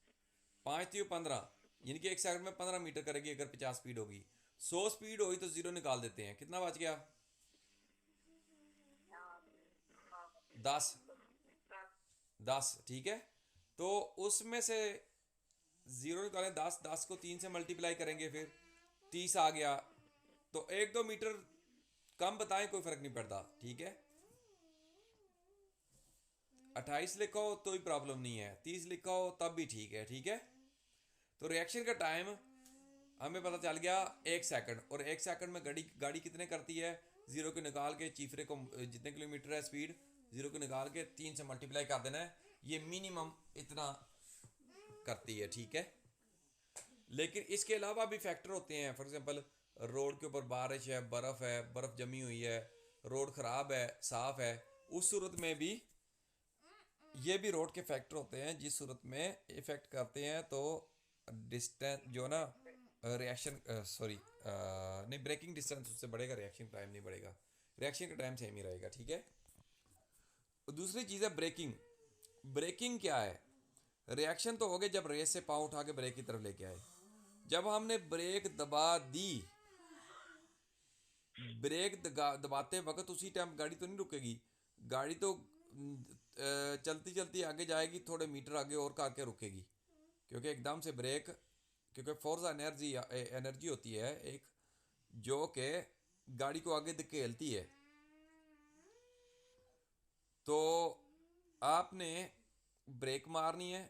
5 3 15, यानी कि 1 सेकंड में 15 मीटर करेगी अगर 50 स्पीड होगी। 100 स्पीड होगी तो ज़ीरो निकाल देते हैं, कितना बच गया? 10। 10, ठीक है। तो उसमें से ज़ीरो निकालें, 10, 10 को 3 से मल्टीप्लाई करेंगे, फिर 30 आ गया। तो 1 2 मीटर कम बताएं, कोई फ़र्क नहीं पड़ता, ठीक है। 28 लिखा हो तो ही प्रॉब्लम नहीं है, 30 लिखा हो तब भी ठीक है, ठीक है। तो रिएक्शन का टाइम हमें पता चल गया 1 सेकंड, और 1 सेकंड में गाड़ी गाड़ी कितने करती है, ज़ीरो को निकाल के चीफरे को, जितने किलोमीटर है स्पीड, ज़ीरो को निकाल के 3 से मल्टीप्लाई कर देना है, ये मिनिमम इतना करती है, ठीक है। लेकिन इसके अलावा भी फैक्टर होते हैं। फॉर एग्जांपल रोड के ऊपर बारिश है, बर्फ़ जमी हुई है, रोड ख़राब है, साफ़ है, उस सूरत में भी ये भी रोड के फैक्टर होते हैं, जिस सूरत में इफ़ेक्ट करते हैं। तो डिस्टेंस जो ना रिएक्शन सॉरी नहीं, ब्रेकिंग डिस्टेंस उससे बढ़ेगा, रिएक्शन टाइम नहीं बढ़ेगा, रिएक्शन का टाइम सेम ही रहेगा, ठीक है। दूसरी चीज़ है ब्रेकिंग। ब्रेकिंग क्या है? रिएक्शन तो हो गया जब रेस से पाँव उठा के ब्रेक की तरफ लेके आए। जब हमने ब्रेक दबा दी, ब्रेक दबाते वक्त उसी टाइम गाड़ी तो नहीं रुकेगी, गाड़ी तो चलती चलती आगे जाएगी, थोड़े मीटर आगे और का आके रुकेगी, क्योंकि एकदम से ब्रेक, क्योंकि फोर्स एनर्जी एनर्जी होती है एक, जो कि गाड़ी को आगे धकेलती है। तो आपने ब्रेक मारनी है,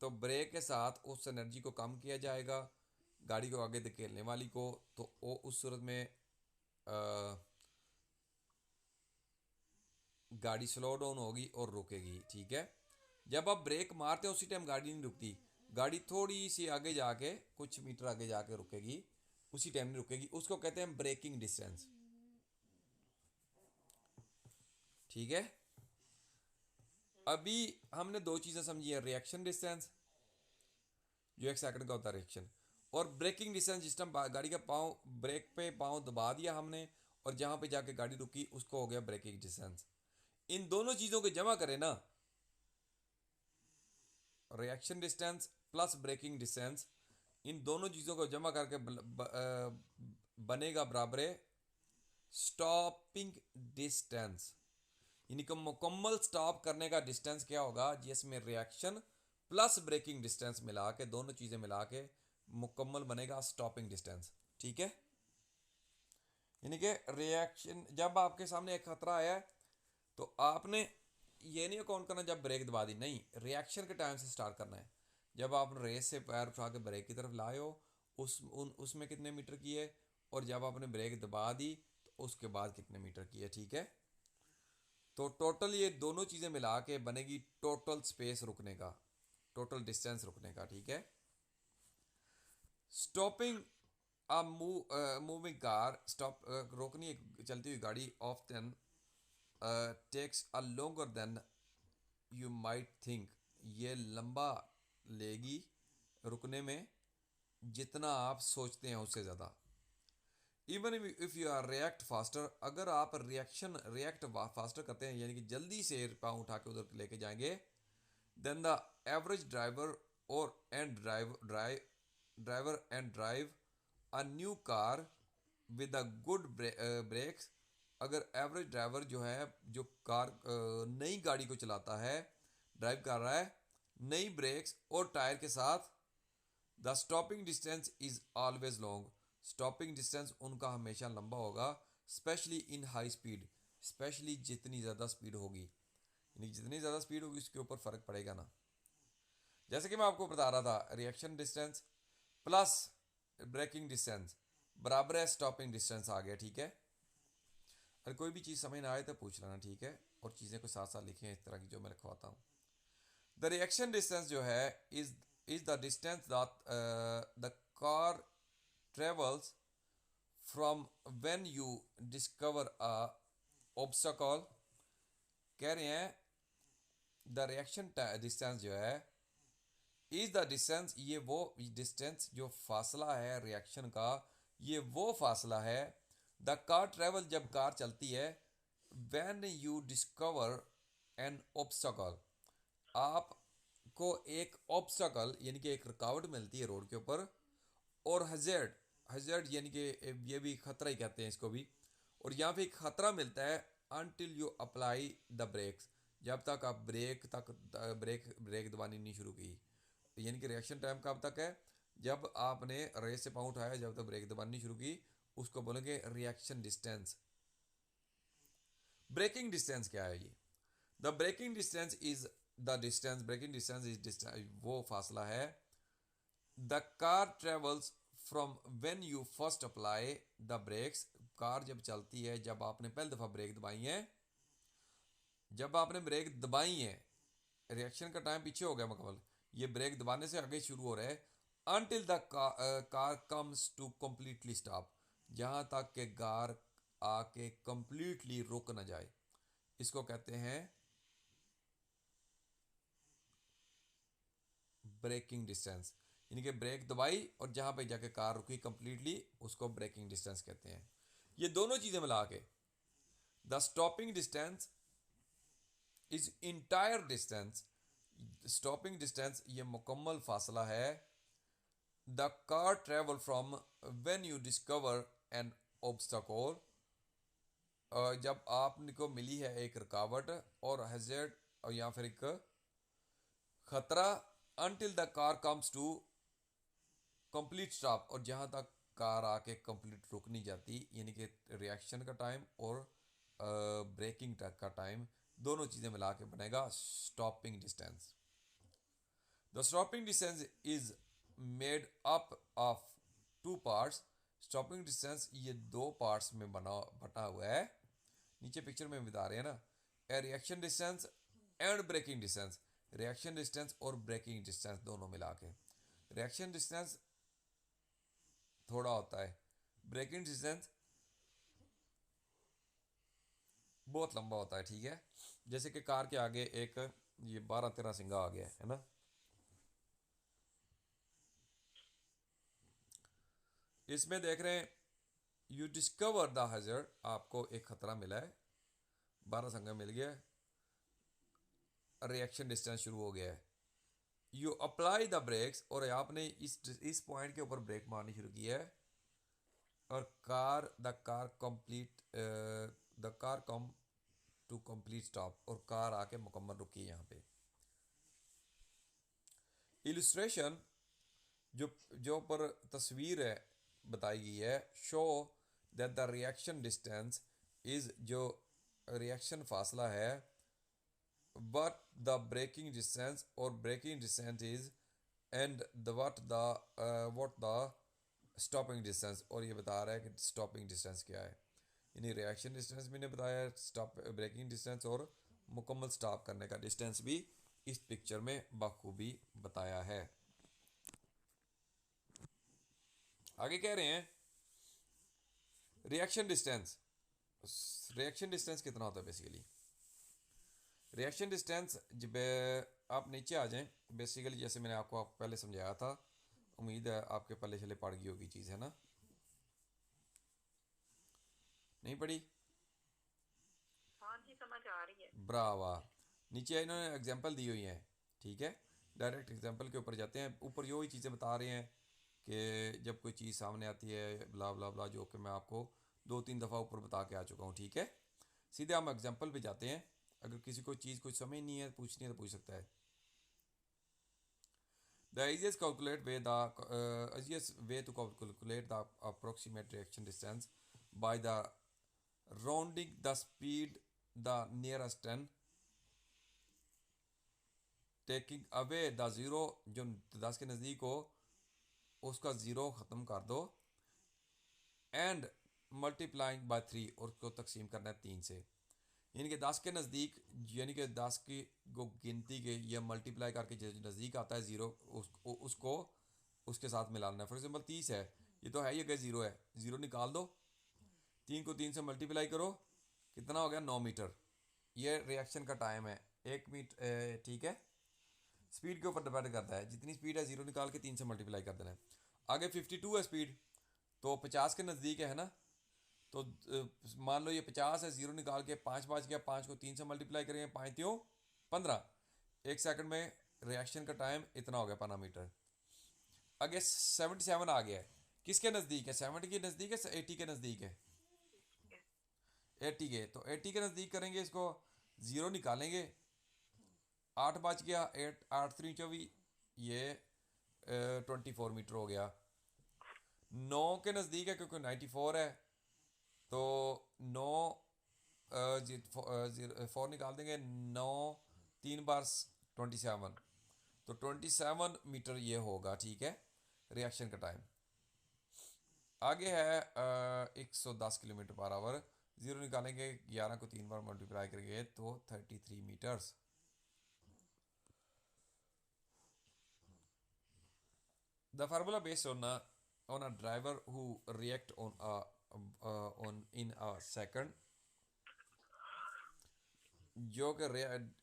तो ब्रेक के साथ उस एनर्जी को कम किया जाएगा, गाड़ी को आगे धकेलने वाली को। तो वो उस सूरत में गाड़ी स्लो डाउन होगी और रुकेगी, ठीक है। जब आप ब्रेक मारते हैं उसी टाइम गाड़ी नहीं रुकती, गाड़ी थोड़ी सी आगे जाके, कुछ मीटर आगे जाके रुकेगी, उसी टाइम नहीं रुकेगी, उसको कहते हैं ब्रेकिंग डिस्टेंस, ठीक है। अभी हमने दो चीज़ें समझी है, रिएक्शन डिस्टेंस जो 1 सेकंड का होता है रिएक्शन, और ब्रेकिंग डिस्टेंस जिस टाइम गाड़ी का पाँव ब्रेक पे पाँव दबा दिया हमने और जहाँ पे जाके गाड़ी रुकी उसको हो गया ब्रेकिंग डिस्टेंस। इन दोनों चीज़ों को जमा करें ना, reaction distance plus braking distance, इन दोनों चीज़ों को जमा करके बनेगा बराबर स्टॉपिंग डिस्टेंस, यानी कि मुकम्मल स्टॉप करने का डिस्टेंस क्या होगा, जिसमें रिएक्शन प्लस ब्रेकिंग डिस्टेंस मिला के, दोनों चीज़ें मिला के मुकम्मल बनेगा स्टॉपिंग डिस्टेंस, ठीक है। यानी कि रिएक्शन, जब आपके सामने एक खतरा आया है तो आपने ये नहीं काउंट करना जब ब्रेक दबा दी, नहीं, रिएक्शन के टाइम से स्टार्ट करना है। जब आप रेस से पैर उठा के ब्रेक की तरफ लाए हो, उसमें कितने मीटर की है, और जब आपने ब्रेक दबा दी तो उसके बाद कितने मीटर की है, ठीक है। तो टोटल ये दोनों चीज़ें मिला के बनेगी टोटल स्पेस रुकने का, टोटल डिस्टेंस रुकने का, ठीक है। Stopping a moving car, stop रोकनी एक चलती हुई गाड़ी often takes a longer than you might think, ये लंबा लेगी रुकने में जितना आप सोचते हैं उससे ज़्यादा। Even if you are react faster, अगर आप रिएक्ट फास्टर करते हैं, यानी कि जल्दी से पाँव उठा के उधर लेके जाएंगे, देन द एवरेज ड्राइवर और and driver and drive a new car with a good brakes, अगर एवरेज ड्राइवर जो है, जो कार नई गाड़ी को चलाता है, ड्राइव कर रहा है, नई ब्रेक्स और टायर के साथ, the stopping distance is always long, stopping distance उनका हमेशा लंबा होगा, specially in high speed, specially जितनी ज़्यादा स्पीड होगी, यानी जितनी ज़्यादा स्पीड होगी उसके ऊपर फ़र्क पड़ेगा ना। जैसे कि मैं आपको बता रहा था, reaction distance plus braking distance बराबर है स्टॉपिंग डिस्टेंस आ गया, ठीक है। अगर कोई भी चीज़ समझ ना आए तो पूछ लेना, ठीक है, और चीज़ें को साथ साथ लिखें इस तरह की जो मैं लिखवाता हूँ। द रिएक्शन डिस्टेंस जो है is the distance the car travels from when you discover a obstacle, कह रहे हैं द रिएक्शन डिस्टेंस जो है इज द डिस्टेंस, ये वो डिस्टेंस जो फासला है रिएक्शन का, ये वो फासला है, द कार ट्रेवल जब कार चलती है, when you discover an obstacle, आपको एक ऑब्स्टकल यानी कि एक रुकावट मिलती है रोड के ऊपर, और हजर्ड, हजर्ड यानी कि ये भी खतरा ही कहते हैं इसको भी, और यहाँ पे एक खतरा मिलता है until you apply the brakes, जब तक आप ब्रेक दबानी नहीं शुरू की, यानी कि रिएक्शन टाइम कब तक है, जब आपने रेस से पाँव उठाया, जब तक ब्रेक दबानी शुरू की, उसको बोलेंगे रिएक्शन डिस्टेंस। ब्रेकिंग डिस्टेंस क्या है ये? The braking distance is the distance, braking distance is वो फासला है, the car travels from when you first apply the brakes, car जब चलती है, जब आपने पहली दफ़ा ब्रेक दबाई है, जब आपने ब्रेक दबाई है, रिएक्शन का टाइम पीछे हो गया मुकम्मल, ये ब्रेक दबाने से आगे शुरू हो रहा है, until the car comes to completely stop, जहाँ तक के कार आके completely रुक ना जाए, इसको कहते हैं ब्रेकिंग डिस्टेंस। यानी कि ब्रेक दबाई और जहाँ पे जाके कार रुकी कंप्लीटली, उसको ब्रेकिंग डिस्टेंस कहते हैं। ये दोनों चीज़ें मिला के the stopping distance is entire distance, stopping distance ये मुकम्मल फासला है the car travel from when you discover an obstacle, जब आपको मिली है एक रुकावट और हैजर्ड या फिर एक खतरा, until the car comes to complete stop, और जहाँ तक कार आके कंप्लीट रुक नहीं जाती, यानी कि रिएक्शन का टाइम और ब्रेकिंग का टाइम दोनों चीज़ें मिला के बनेगा stopping distance. The stopping distance is made up of two parts, stopping distance ये दो पार्ट्स में बटा हुआ है, नीचे पिक्चर में बता रहे हैं ना, a reaction distance and braking distance, reaction distance और ब्रेकिंग डिस्टेंस दोनों मिला के। रिएक्शन डिस्टेंस थोड़ा होता है, ब्रेकिंग डिस्टेंस बहुत लंबा होता है, ठीक है। जैसे कि कार के आगे एक ये 12-13 सिंगा आ गया है ना, इसमें देख रहे हैं यू डिस्कवर द हैजर्ड, आपको एक खतरा मिला है, 12 सिंगा मिल गया, रिएक्शन डिस्टेंस शुरू हो गया है, यू अप्लाई द ब्रेक्स, और आपने इस पॉइंट के ऊपर ब्रेक मारनी शुरू की है, और the car come to complete stop, और कार आके मुकम्मल रुकी यहाँ पे। इलस्ट्रेशन जो जो पर तस्वीर है बताई गई है, show that the reaction distance is, जो रिएक्शन फासला है, what the braking distance or braking distance is, and what the stopping distance, और ये बता रहा है कि stopping distance क्या है, यानी रिएक्शन डिस्टेंस मैंने बताया, स्टॉप ब्रेकिंग डिस्टेंस और मुकम्मल स्टॉप करने का डिस्टेंस भी इस पिक्चर में बखूबी बताया है। आगे कह रहे हैं रिएक्शन डिस्टेंस, रिएक्शन डिस्टेंस कितना होता है बेसिकली, रिएक्शन डिस्टेंस जब आप नीचे आ जाएं, बेसिकली जैसे मैंने आपको पहले समझाया था, उम्मीद है आपके पहले चले पड़ गई होगी चीज़, है ना, नहीं पड़ी? हाँ जी, समझ आ रही है। ब्रावा, नीचे इन्होंने एग्जांपल दी हुई हैं, ठीक है, डायरेक्ट एग्जांपल के ऊपर जाते हैं। ऊपर जो ही चीज़ें बता रहे हैं कि जब कोई चीज़ सामने आती है ब्ला ब्ला ब्ला, जो कि मैं आपको 2-3 दफ़ा ऊपर बता के आ चुका हूँ, ठीक है। सीधे हम एग्जांपल पे जाते हैं, अगर किसी को चीज़ कुछ समझ नहीं है पूछनी है तो पूछ सकता है। The easiest way to calculate the approximate reaction distance by the rounding the speed the nearest 10, taking away the zero, जो 10 के नज़दीक हो उसका ज़ीरो ख़त्म कर दो, एंड मल्टीप्लाइंग बाय 3, और उसको तकसीम करना है 3 से, यानी कि 10 के नज़दीक, यानी कि 10 की को गिनती के ये मल्टीप्लाई करके जो नज़दीक आता है ज़ीरो, उसको उसके साथ मिलाना है। फॉर एग्जांपल 30 है, ये तो है ही, अगर ज़ीरो है, ज़ीरो निकाल दो, 3 को 3 से मल्टीप्लाई करो, कितना हो गया 9 मीटर, ये रिएक्शन का टाइम है 1 मीटर, ठीक है। स्पीड के ऊपर डिपेंड करता है, जितनी स्पीड है ज़ीरो निकाल के 3 से मल्टीप्लाई कर देना है। आगे 52 है स्पीड, तो 50 के नज़दीक है ना, तो मान लो ये 50 है, ज़ीरो निकाल के 5 बच गया, 5 को 3 से मल्टीप्लाई करेंगे, 5 त्यों 15, 1 सेकंड में रिएक्शन का टाइम इतना हो गया 15 मीटर। आगे 77 आ गया है, किसके नज़दीक है, 70 के नज़दीक है, 80 के नज़दीक है, 80 के, तो 80 के नज़दीक करेंगे, इसको ज़ीरो निकालेंगे, 8 बच गया, 8 3 24, ये 24 मीटर हो गया। 9 के नज़दीक है क्योंकि 94 है, तो 9 4 निकाल देंगे, 9 3 बार 27, तो 27 मीटर ये होगा, ठीक है, रिएक्शन का टाइम। आगे है 110 किलोमीटर पर आवर, ज़ीरो निकालेंगे, 11 को 3 बार मल्टीप्लाई करेंगे तो 33 metres. The formula based on a driver who react on in a second, जो कि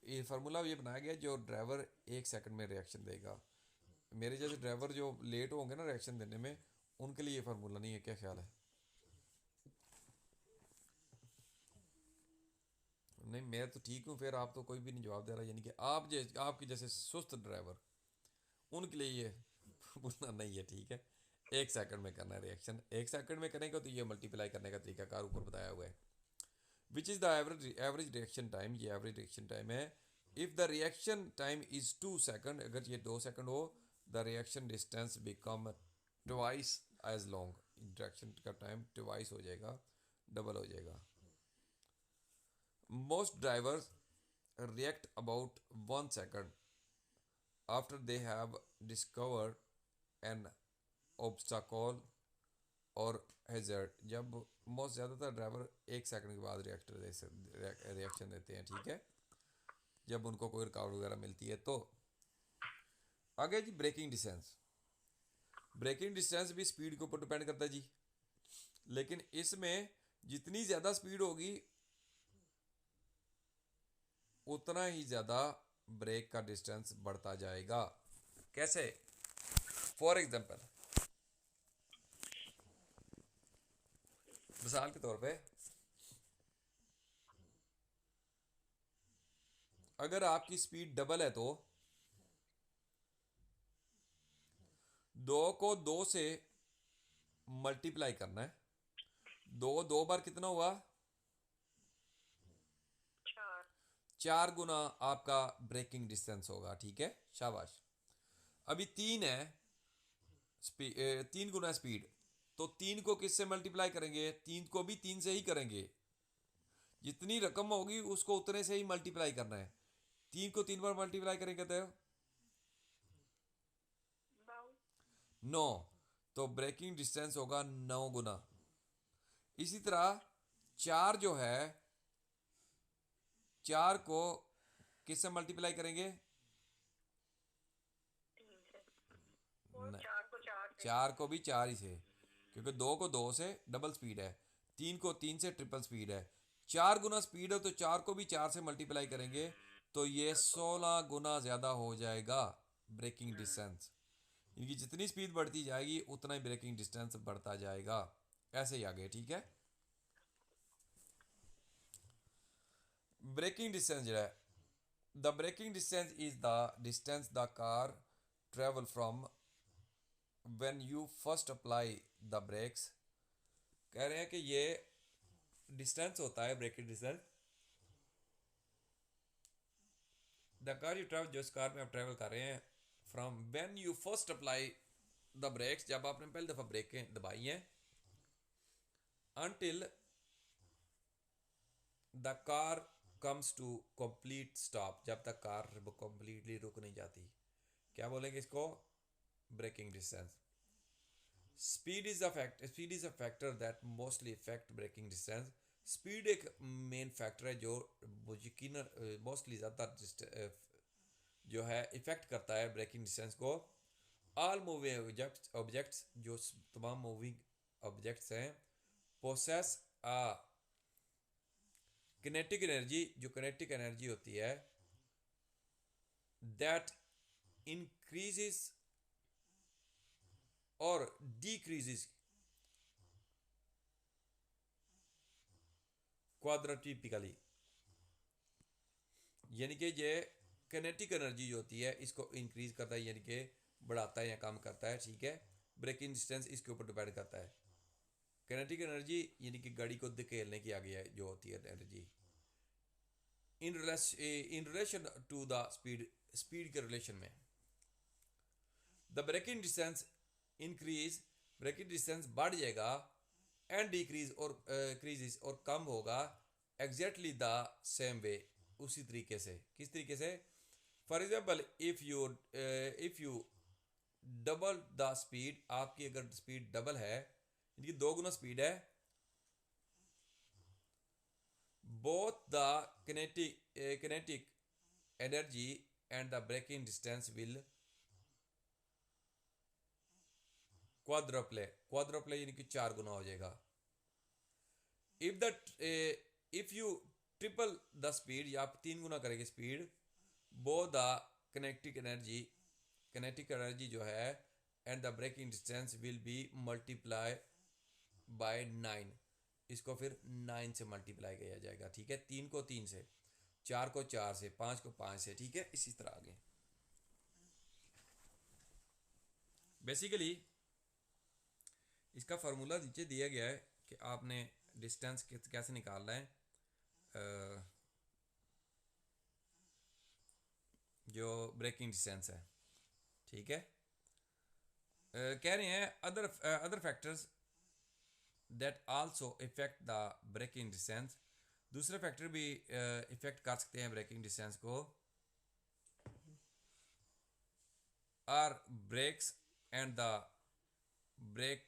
ये फार्मूला ये बनाया गया जो ड्राइवर 1 सेकंड में रिएक्शन देगा। मेरे जैसे ड्राइवर जो लेट होंगे ना रिएक्शन देने में, उनके लिए ये फार्मूला नहीं है। क्या ख्याल है? नहीं, मैं तो ठीक हूँ, फिर आप तो कोई भी नहीं जवाब दे रहा। यानी कि आपके जैसे सुस्त ड्राइवर, उनके लिए ये फार्मूला नहीं है। ठीक है, 1 सेकंड में करना है रिएक्शन। 1 सेकंड में करेंगे तो ये मल्टीप्लाई करने का तरीका कार ऊपर बताया हुआ है। Which is the average reaction time, ये एवरेज रिएक्शन टाइम है। If the reaction time is 2 second, अगर ये 2 सेकंड हो, the reaction distance become twice as long. Reaction का टाइम ट्वाइस हो जाएगा, डबल हो जाएगा। Most drivers react about 1 second after they have discovered an obstacle और हैज़र्ड। जब मोस्ट ज़्यादातर ड्राइवर 1 सेकंड के बाद रिएक्शन देते हैं। ठीक है, जब उनको कोई रुकावट वगैरह मिलती है। तो आगे जी, ब्रेकिंग डिस्टेंस। ब्रेकिंग डिस्टेंस भी स्पीड के ऊपर डिपेंड करता है जी, लेकिन इसमें जितनी ज़्यादा स्पीड होगी उतना ही ज़्यादा ब्रेक का डिस्टेंस बढ़ता जाएगा। कैसे? फॉर एग्जांपल, मिसाल के तौर पे, अगर आपकी स्पीड डबल है तो 2 को 2 से मल्टीप्लाई करना है। 2 बार कितना हुआ? 4। 4 गुना आपका ब्रेकिंग डिस्टेंस होगा। ठीक है, शाबाश। अभी 3 है, 3 गुना स्पीड, तो 3 को किससे मल्टीप्लाई करेंगे? 3 को भी 3 से ही करेंगे। जितनी रकम होगी उसको उतने से ही मल्टीप्लाई करना है। 3 को 3 बार मल्टीप्लाई करेंगे तो 9, तो ब्रेकिंग डिस्टेंस होगा 9 गुना। इसी तरह 4 जो है, 4 को किससे मल्टीप्लाई करेंगे? 3 से, और 4 को 4 से। 4 को भी 4 ही से, क्योंकि 2 को 2 से डबल स्पीड है, 3 को 3 से ट्रिपल स्पीड है। 4 गुना स्पीड है तो 4 को भी 4 से मल्टीप्लाई करेंगे तो ये 16 गुना ज़्यादा हो जाएगा ब्रेकिंग डिस्टेंस। इनकी जितनी स्पीड बढ़ती जाएगी उतना ही ब्रेकिंग डिस्टेंस बढ़ता जाएगा। ऐसे ही आगे। ठीक है, ब्रेकिंग डिस्टेंस जो है, the braking distance is the distance the car travel from when you first apply the brakes. कह रहे हैं कि ये डिस्टेंस होता है, braking distance, the car you travel, जो इस कार में आप ट्रेवल कर रहे हैं, from when you first apply the brakes, जब आपने पहली दफ़ा ब्रेकें दबाई हैं, until the car comes to complete stop, जब तक कार कंप्लीटली रुक नहीं जाती। क्या बोलेंगे इसको? Braking distance. Speed is a factor that mostly affect braking distance. Speed एक मेन फैक्टर है जो यकीनन मोस्टली ज़्यादा जो है इफेक्ट करता है ब्रेकिंग डिस्टेंस को। ऑल मूविंग ऑब्जेक्ट्स, जो तमाम मूविंग ऑब्जेक्ट्स हैं, पोसेस आ किनेटिक एनर्जी, जो किनेटिक एनर्जी होती है, दैट इंक्रीजेस और डिक्रीजेस क्वाड्रेटिकली। यानी कि ये किनेटिक एनर्जी जो होती है इसको इंक्रीज करता है, यानी कि बढ़ाता है या कम करता है। ठीक है, ब्रेकिंग डिस्टेंस इसके ऊपर डिपेंड करता है। किनेटिक एनर्जी यानी कि गाड़ी को धकेलने की आगे है जो होती है energy, in relation to the speed के रिलेशन में। The braking distance increase, braking distance बढ़ जाएगा, एंड डिक्रीज और क्रीजेस और कम होगा, एग्जैक्टली द सेम वे, उसी तरीके से। किस तरीके से? For example, if U double the speed, आपकी अगर स्पीड डबल है, इनकी 2 गुना स्पीड है, both the kinetic energy and the braking distance will क्वाड्रप्ले यानी कि 4 गुना हो जाएगा। If you triple the speed, या आप 3 गुना करेंगे स्पीड, बो द किनेटिक एनर्जी जो है and the braking distance will be multiply by 9। इसको फिर 9 से मल्टीप्लाई किया जाएगा, ठीक है। 3 को 3 से, 4 को 4 से, 5 को 5 से, ठीक है। इसी तरह आगे बेसिकली इसका फार्मूला नीचे दिया गया है कि आपने डिस्टेंस कैसे निकालना है। जो ब्रेकिंग डिस्टेंस है, ठीक है। कह रहे हैं other factors that also affect the braking distance, दूसरे फैक्टर भी इफेक्ट कर सकते हैं ब्रेकिंग डिस्टेंस को। Are brakes and the brake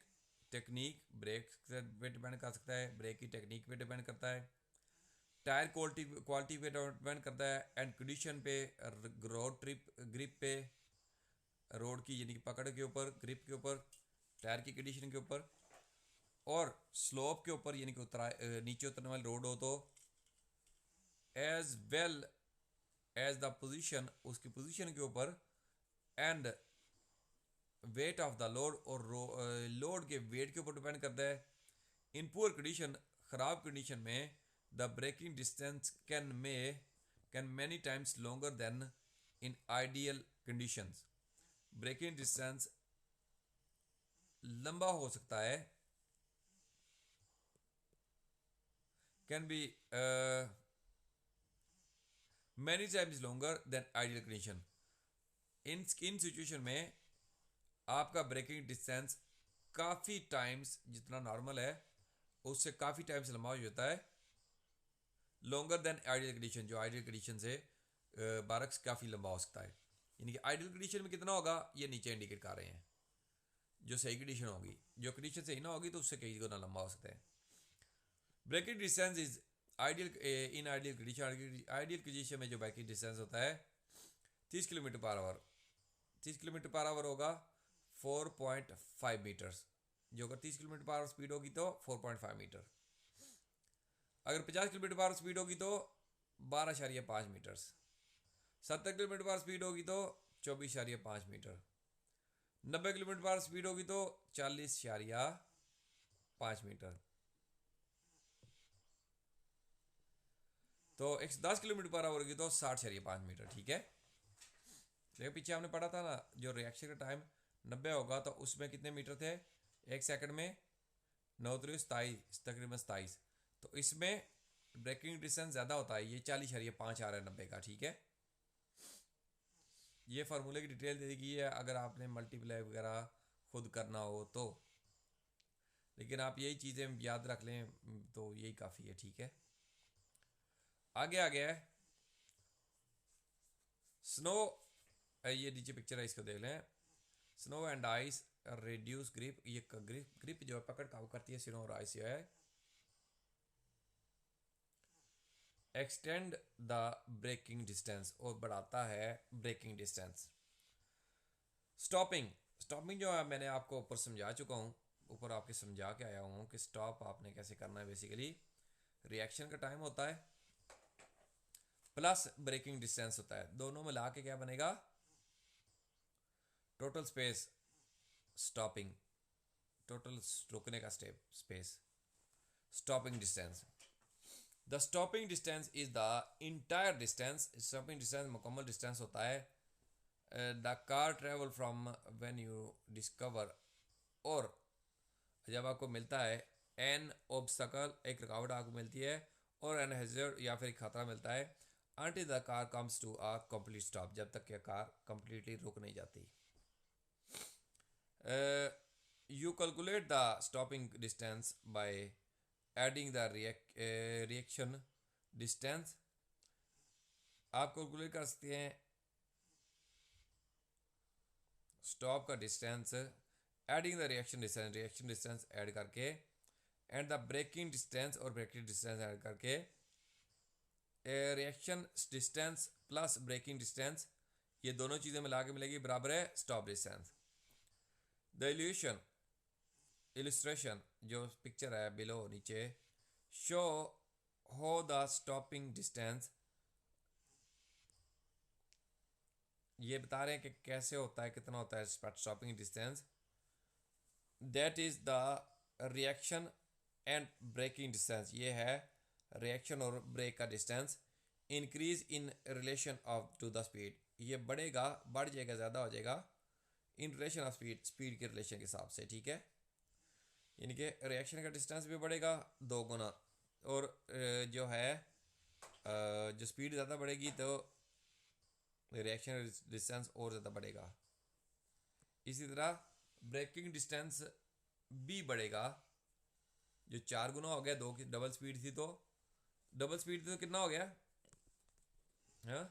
technique, brake पे डिपेंड कर सकता है, ब्रेक की टेक्निक पे डिपेंड करता है, टायर क्वालिटी पे डिपेंड करता है, एंड कंडीशन पे, रोड ग्रिप पे, रोड की यानी कि पकड़ के ऊपर, ग्रिप के ऊपर, टायर की कंडीशन के ऊपर, और स्लोप के ऊपर यानी कि नीचे उतरने वाली रोड हो तो, as well as the position, उसकी पोजीशन के ऊपर, and weight of the load, और लोड के वेट के ऊपर डिपेंड करता है। इन पुअर कंडीशन, ख़राब कंडीशन में, the braking distance can many times longer than in ideal conditions. Braking distance लंबा हो सकता है, can be many times longer than ideal condition. इन सिचुएशन में आपका ब्रेकिंग डिस्टेंस काफ़ी टाइम्स, जितना नॉर्मल है उससे काफ़ी टाइम्स लंबा हो जाता है, लॉन्गर देन आइडियल कंडीशन, जो आइडियल कंडीशन से बारक्स काफ़ी लंबा हो सकता है। यानी कि आइडियल कंडीशन में कितना होगा ये नीचे इंडिकेट कर रहे हैं, जो सही कंडीशन होगी, जो कंडीशन सही ना होगी तो उससे कई गुना लंबा हो सकता है। Braking distance is ideal in ideal condition, ideal condition में जो ब्रेकिंग डिस्टेंस होता है 30 kilometre per hour, 30 kilometre per our होगा 4.5 मीटर्स, जो अगर 30 किलोमीटर पर आवर स्पीड होगी तो 4.5 मीटर, अगर 50 किलोमीटर पर आवर स्पीड होगी तो 12.5 मीटर्स, 70 किलोमीटर पर स्पीड होगी तो 24.5 मीटर, 90 किलोमीटर पर स्पीड होगी तो 40.5 मीटर। तो 110 किलोमीटर पर आवर होगी तो 60.5 मीटर, ठीक है। देखो पीछे हमने पढ़ा था ना, जो रिएक्शन का टाइम 90 होगा तो उसमें कितने मीटर थे, 1 सेकंड में 9×27, तकरीबन 27। तो इसमें ब्रेकिंग डिस्टेंस ज़्यादा होता है, ये 40.5 आ रहा है 90 का, ठीक है। ये फार्मूले की डिटेल दे दी है अगर आपने मल्टीप्लाई वगैरह खुद करना हो तो, लेकिन आप यही चीज़ें याद रख लें तो यही काफ़ी है, ठीक है। आगे आ गया है स्नो, ये नीचे पिक्चर है इसको देख लें। Snow and ice reduce grip, ये ग्रिप जो है पकड़ काबू करती है, स्नो और आइस जो है। एक्सटेंड द ब्रेकिंग डिस्टेंस, और बढ़ाता है ब्रेकिंग डिस्टेंस। स्टॉपिंग जो है मैंने आपको ऊपर समझा चुका हूँ, ऊपर आपके समझा के आया हूँ कि स्टॉप आपने कैसे करना है। बेसिकली रिएक्शन का टाइम होता है प्लस ब्रेकिंग डिस्टेंस होता है, दोनों मिला के क्या बनेगा, टोटल स्पेस स्टॉपिंग, टोटल रुकने का space, stopping distance. The stopping distance is the entire distance, stopping distance मुकम्मल डिस्टेंस होता है the car travel from when you discover, और जब आपको मिलता है एन ऑब्स्टकल, एक रुकावट आपको मिलती है, और एन हैजर्ड या फिर एक खतरा मिलता है, until the car comes to a complete stop, जब तक कि कार कंप्लीटली रुक नहीं जाती। You calculate the stopping distance by adding the reaction distance, आप कैलकुलेट कर सकते हैं स्टॉप का distance adding the reaction distance add करके, एंड द ब्रेकिंग डिस्टेंस, और ब्रेकिंग डिस्टेंस ऐड करके, reaction distance plus braking distance, ये दोनों चीज़ें मिला के मिलेगी बराबर है stop distance. The illusion illustration जो पिक्चर है बिलो नीचे, शो हो द स्टॉपिंग डिस्टेंस, ये बता रहे हैं कि कैसे होता है, कितना होता है stopping distance. That is the reaction and braking distance, ये है रिएक्शन और ब्रेक का distance. Increase in relation of to the speed, ये बढ़ेगा, बढ़ जाएगा, ज़्यादा हो जाएगा in relation of speed, speed के रिलेशन के हिसाब से, ठीक है। यानी कि रिएक्शन का डिस्टेंस भी बढ़ेगा 2 गुना, और जो है जो स्पीड ज़्यादा बढ़ेगी तो रिएक्शन डिस्टेंस और ज़्यादा बढ़ेगा। इसी तरह ब्रेकिंग डिस्टेंस भी बढ़ेगा, जो 4 गुना हो गया, 2 की डबल स्पीड थी तो, डबल स्पीड थी तो कितना हो गया, हाँ,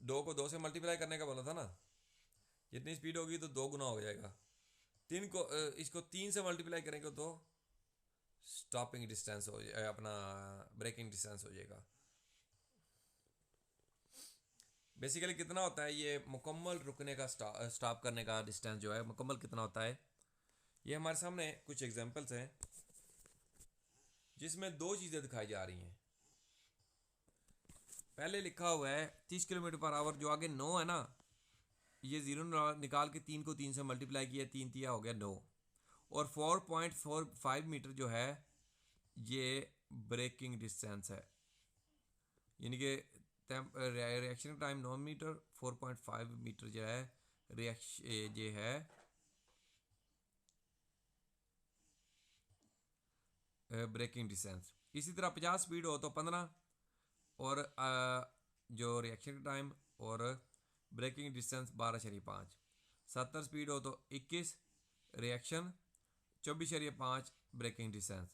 2 को 2 से मल्टीप्लाई करने का बोला था ना, जितनी स्पीड होगी तो 2 गुना हो जाएगा। 3 को इसको 3 से मल्टीप्लाई करेंगे तो स्टॉपिंग डिस्टेंस हो जाए, अपना ब्रेकिंग डिस्टेंस हो जाएगा। बेसिकली कितना होता है ये मुकम्मल रुकने का, स्टॉप करने का डिस्टेंस जो है मुकम्मल कितना होता है। ये हमारे सामने कुछ एग्जांपल्स हैं जिसमें 2 चीज़ें दिखाई जा रही हैं। पहले लिखा हुआ है 30 किलोमीटर पर आवर, जो आगे 9 है ना, ये ज़ीरो निकाल के 3 को 3 से मल्टीप्लाई किया, 3 3 हो गया 9, और 4.45 मीटर जो है ये ब्रेकिंग डिस्टेंस है, यानी कि रिएक्शन टाइम 9 मीटर, 4.5 मीटर जो है रिएक्शन ये है ब्रेकिंग डिस्टेंस। इसी तरह 50 स्पीड हो तो 15, और जो रिएक्शन टाइम और ब्रेकिंग डिस्टेंस 12.5। 70 स्पीड हो तो 21, reaction 24.5, braking distance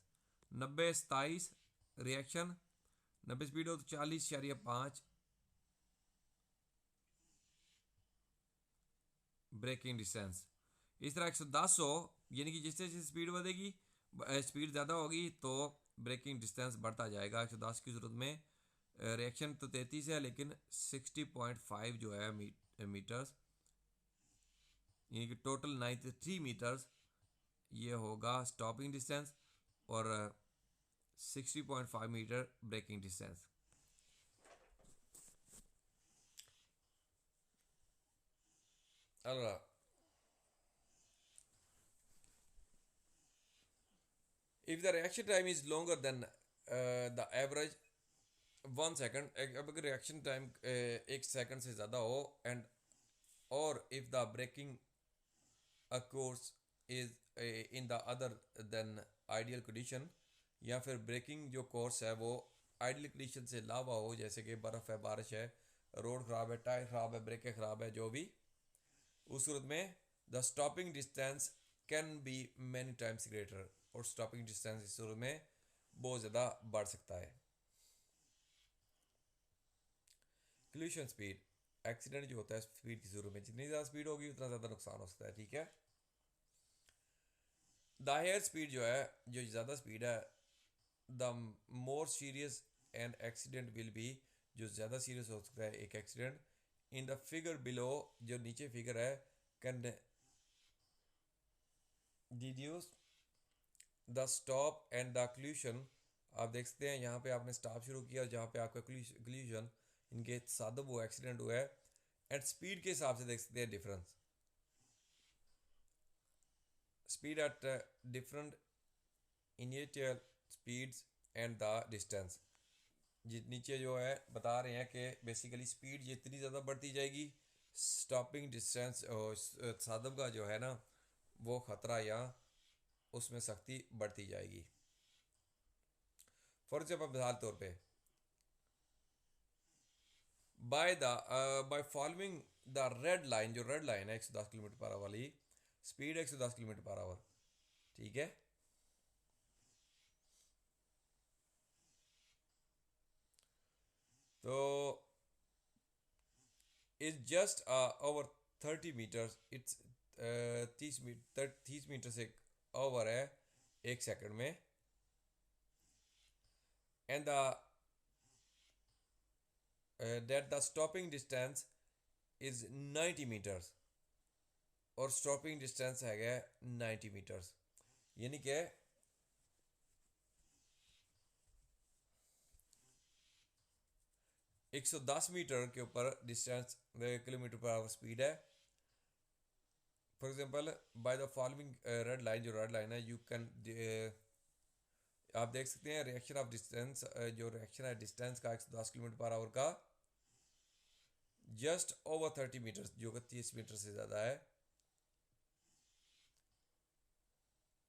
90, 27 reaction, 90 speed हो तो 40.5 ब्रेकिंग डिस्टेंस। इस तरह 110 हो, यानी कि जिससे जिस स्पीड बढ़ेगी, स्पीड ज़्यादा होगी तो ब्रेकिंग डिस्टेंस बढ़ता जाएगा। 110 की सूरत में रिएक्शन तो 33 है, लेकिन 60.5 जो है मीटर्स, यानी कि टोटल 93 मीटर्स ये होगा स्टॉपिंग डिस्टेंस, और 60.5 मीटर ब्रेकिंग डिस्टेंस। अल्लाह, if the reaction time is longer than the average 1 second, अगर रिएक्शन टाइम 1 सेकंड से ज़्यादा हो, एंड और if the braking course is in the other than ideal condition, या फिर ब्रेकिंग जो कोर्स है वो आइडियल कंडीशन से अलावा हो, जैसे कि बर्फ़ है, बारिश है, रोड ख़राब है, टायर ख़राब है, ब्रेकें ख़राब है, जो भी, उस सूरत में the stopping distance can be many times greater, और स्टॉपिंग डिस्टेंस इस सूरत में बहुत ज़्यादा बढ़ सकता है। क्लूशन स्पीड, एक्सीडेंट जो होता है स्पीड की सूरत में, जितनी ज़्यादा स्पीड होगी उतना ज़्यादा नुकसान हो सकता है, ठीक है। द हायर स्पीड जो है, जो ज़्यादा स्पीड है, the more serious and accident will be, जो ज़्यादा सीरियस हो सकता है एक accident. In the figure below, जो नीचे फिगर है, can deduce the stop and the collision, आप देख सकते हैं यहाँ पे आपने स्टॉप शुरू किया, जहाँ पे आपका क्लूशन, इनके सादब वो एक्सीडेंट हुआ है, एंड स्पीड के हिसाब से देख सकते हैं difference, speed at different initial speeds and the distance. नीचे जो है बता रहे हैं कि बेसिकली स्पीड जितनी ज़्यादा बढ़ती जाएगी, स्टॉपिंग डिस्टेंस सादब का जो है ना वो ख़तरा या उसमें सख्ती बढ़ती जाएगी। फॉर एग्जाम्पल मिसाल तौर पे, by following the red line, जो रेड लाइन है 110 किलोमीटर पर आवर वाली, स्पीड 110 किलोमीटर पर आवर, ठीक है। तो is just over 30 metres, it's 30 metre से ओवर है 1 सेकंड में, and the that the stopping distance is 90 meters, और स्टॉपिंग डिस्टेंस है 90 मीटर्स, यानी कि 110 मीटर के ऊपर distance kilometre per hour speed है। For example by the following red line, जो रेड लाइन है यू कैन आप देख सकते हैं रिएक्शन ऑफ डिस्टेंस, जो रिएक्शन है डिस्टेंस का 110 किलोमीटर पर आवर का जस्ट ओवर 30 मीटर, जो कि 30 मीटर से ज़्यादा है।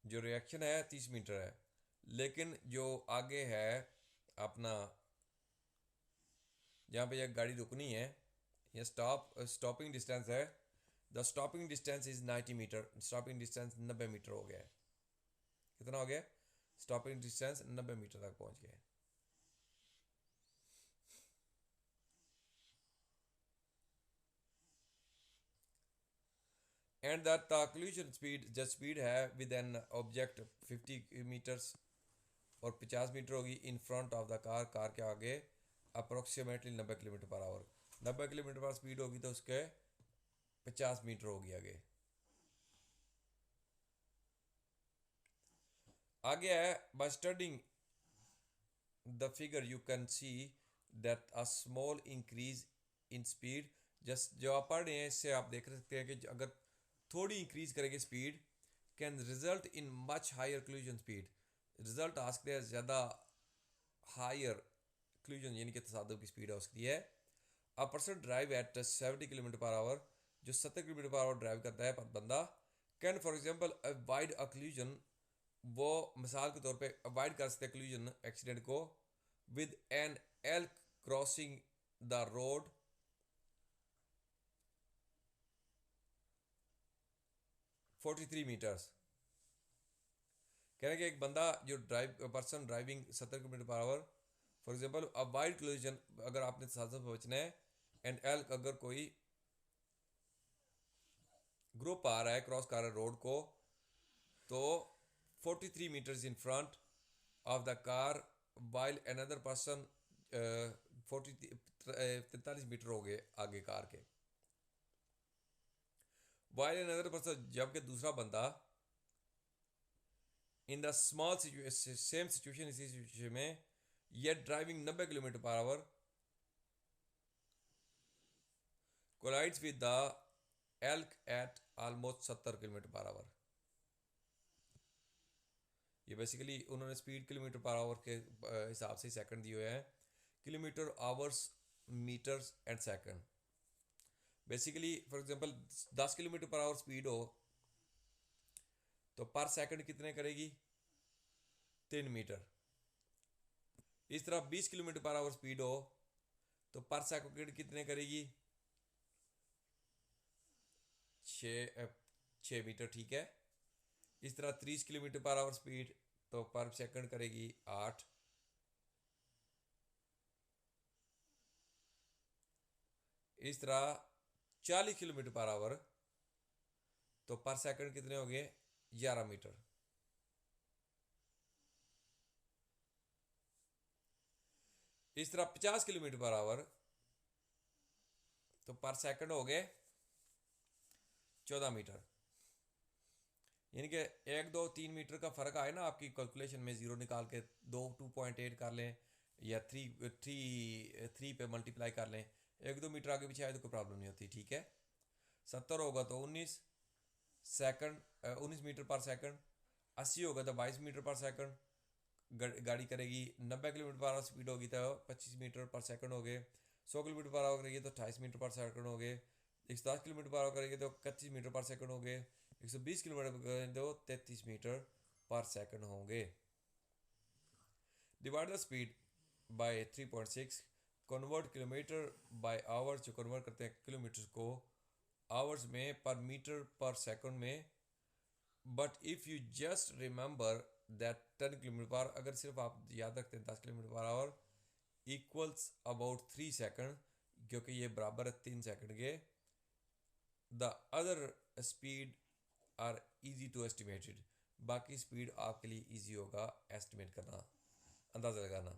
जो रिएक्शन है 30 मीटर है, लेकिन जो आगे है अपना जहाँ पे यह गाड़ी रुकनी है, यह स्टॉपिंग डिस्टेंस है, the stopping distance is 90 metre, stopping distance 90 metre हो गया है। कितना हो गया? स्टॉपिंग डिस्टेंस 90 मीटर तक पहुंच गया है। And that the collision speed, जो स्पीड है विद एन ऑब्जेक्ट 50 मीटर्स और 50 मीटर होगी इन front of the car, car के आगे approximately 90 kilometre per our. 90 kilometre पर स्पीड होगी तो उसके 50 मीटर होगी आगे। आगे है by studying the figure you can see that a small increase in speed, just जो आप पढ़ रहे हैं इससे आप देख सकते हैं कि अगर थोड़ी इंक्रीज करेंगे speed can result in much higher collision speed, result आ सकते हैं ज़्यादा हायर क्लूजन यानी कि तसादुम की स्पीड है उसकी है। A person drive at 70 kilometre per our, जो 70 किलोमीटर पर आवर ड्राइव करता है पर बंदा, can for example avoid a collision, वो मिसाल के तौर पे अवॉइड कर सकते हैं क्लूजन एक्सीडेंट को with an elk crossing the road 43 metres. कहने कि एक बंदा जो person driving 70 kilometre per hour, for example avoid collision, अगर आपने तसादुम से बचना है, एंड एल्क अगर कोई ग्रुप आ रहा है क्रॉस कर रहा है रोड को, तो 43 metres in front of the car while another person 43 metre हो गए आगे कार के, वाइल अनदर पर्सन, जबकि दूसरा बंदा in the small same situation, इसी सिचुएशन में ये driving 90 kilometre per hour collides with the elk at almost 70 kilometre per hour. ये बेसिकली उन्होंने स्पीड किलोमीटर पर आवर के हिसाब से सेकंड दिए हुए हैं, kilometre hours metres and second. Basically for example 10 kilometre per hour speed हो तो पर सेकंड कितने करेगी? 3 मीटर। इस तरह 20 किलोमीटर पर आवर स्पीड हो तो पर सेकंड कितने करेगी? 6 मीटर, ठीक है। इस तरह 30 किलोमीटर पर आवर स्पीड तो पर सेकंड करेगी 8। इस तरह 40 किलोमीटर पर आवर तो पर सेकंड कितने हो गए? 11 मीटर। इस तरह 50 किलोमीटर पर आवर तो पर सेकंड हो गए 14 मीटर। यानी कि 1 2 3 मीटर का फ़र्क आए ना आपकी कैलकुलेशन में, ज़ीरो निकाल के 2.8 कर लें या 3 पे मल्टीप्लाई कर लें, 1 2 मीटर आगे पीछे आए तो कोई प्रॉब्लम नहीं होती, ठीक है। 70 होगा तो 19 मीटर पर सेकंड, 80 होगा तो 22 मीटर पर सेकंड गाड़ी करेगी। 90 किलोमीटर पर आवर स्पीड होगी तो 25 मीटर पर सेकंड हो गए। 100 किलोमीटर पर आवर करेगी तो 28 मीटर पर सेकंड हो गए। 110 किलोमीटर पर आवर करेगी तो 31 मीटर पर सेकंड हो गए। 120 किलोमीटर पर करेंगे तो 33 मीटर पर सेकंड होंगे। Divide the speed bye 3.6, convert kilometre bye hours, जो कन्वर्ट करते हैं किलोमीटर को आवर्स में पर मीटर पर सेकंड में। But if you just remember that 10 kilometre पर, अगर सिर्फ आप याद रखते हैं 10 kilometre per our equals about 3 second, क्योंकि ये बराबर है 3 सेकंड के। The other speed are easy to estimated, बाकी स्पीड आपके लिए इजी होगा एस्टिमेट करना, अंदाज़ा लगाना।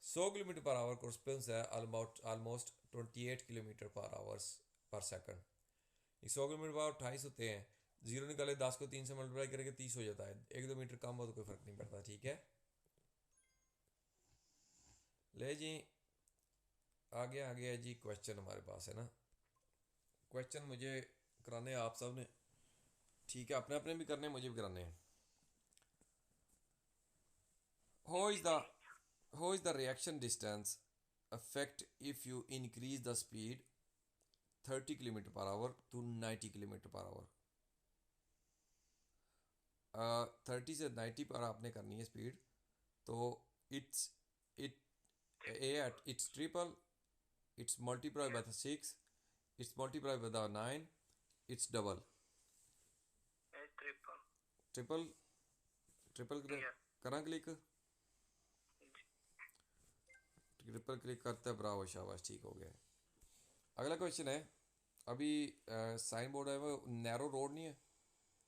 100 किलोमीटर पर आवर को रिस्पॉन्स है ऑलमोस्ट 28 किलोमीटर पर आवर्स पर सेकंड। ये 100 किलोमीटर पर आवर 28 होते हैं, जीरो निकाले 10 को 3 से मल्टीप्लाई करके 30 हो जाता है, 1-2 मीटर कम हो तो कोई फ़र्क नहीं पड़ता। ठीक है, ले जी आगे आगे है जी क्वेश्चन हमारे पास है ना। क्वेश्चन मुझे कराने हैं आप सब ने, ठीक है, अपने अपने भी करने हैं, मुझे भी कराने हैं। हाउ इज़ द जी how is the reaction distance affect if you increase the speed 30 kilometre per hour to 90 kilometre per hour. 30 से 90 पर आपने करनी है स्पीड, तो it's it a at it's triple, it's multiply by the 6, it's multiply by the 9, it's double. Triple. Triple triple या करा click, triple click करते हैं, ब्रावो शाबाश, ठीक हो गया। अगला क्वेश्चन है, अभी साइन बोर्ड है वो नैरो रोड नहीं है,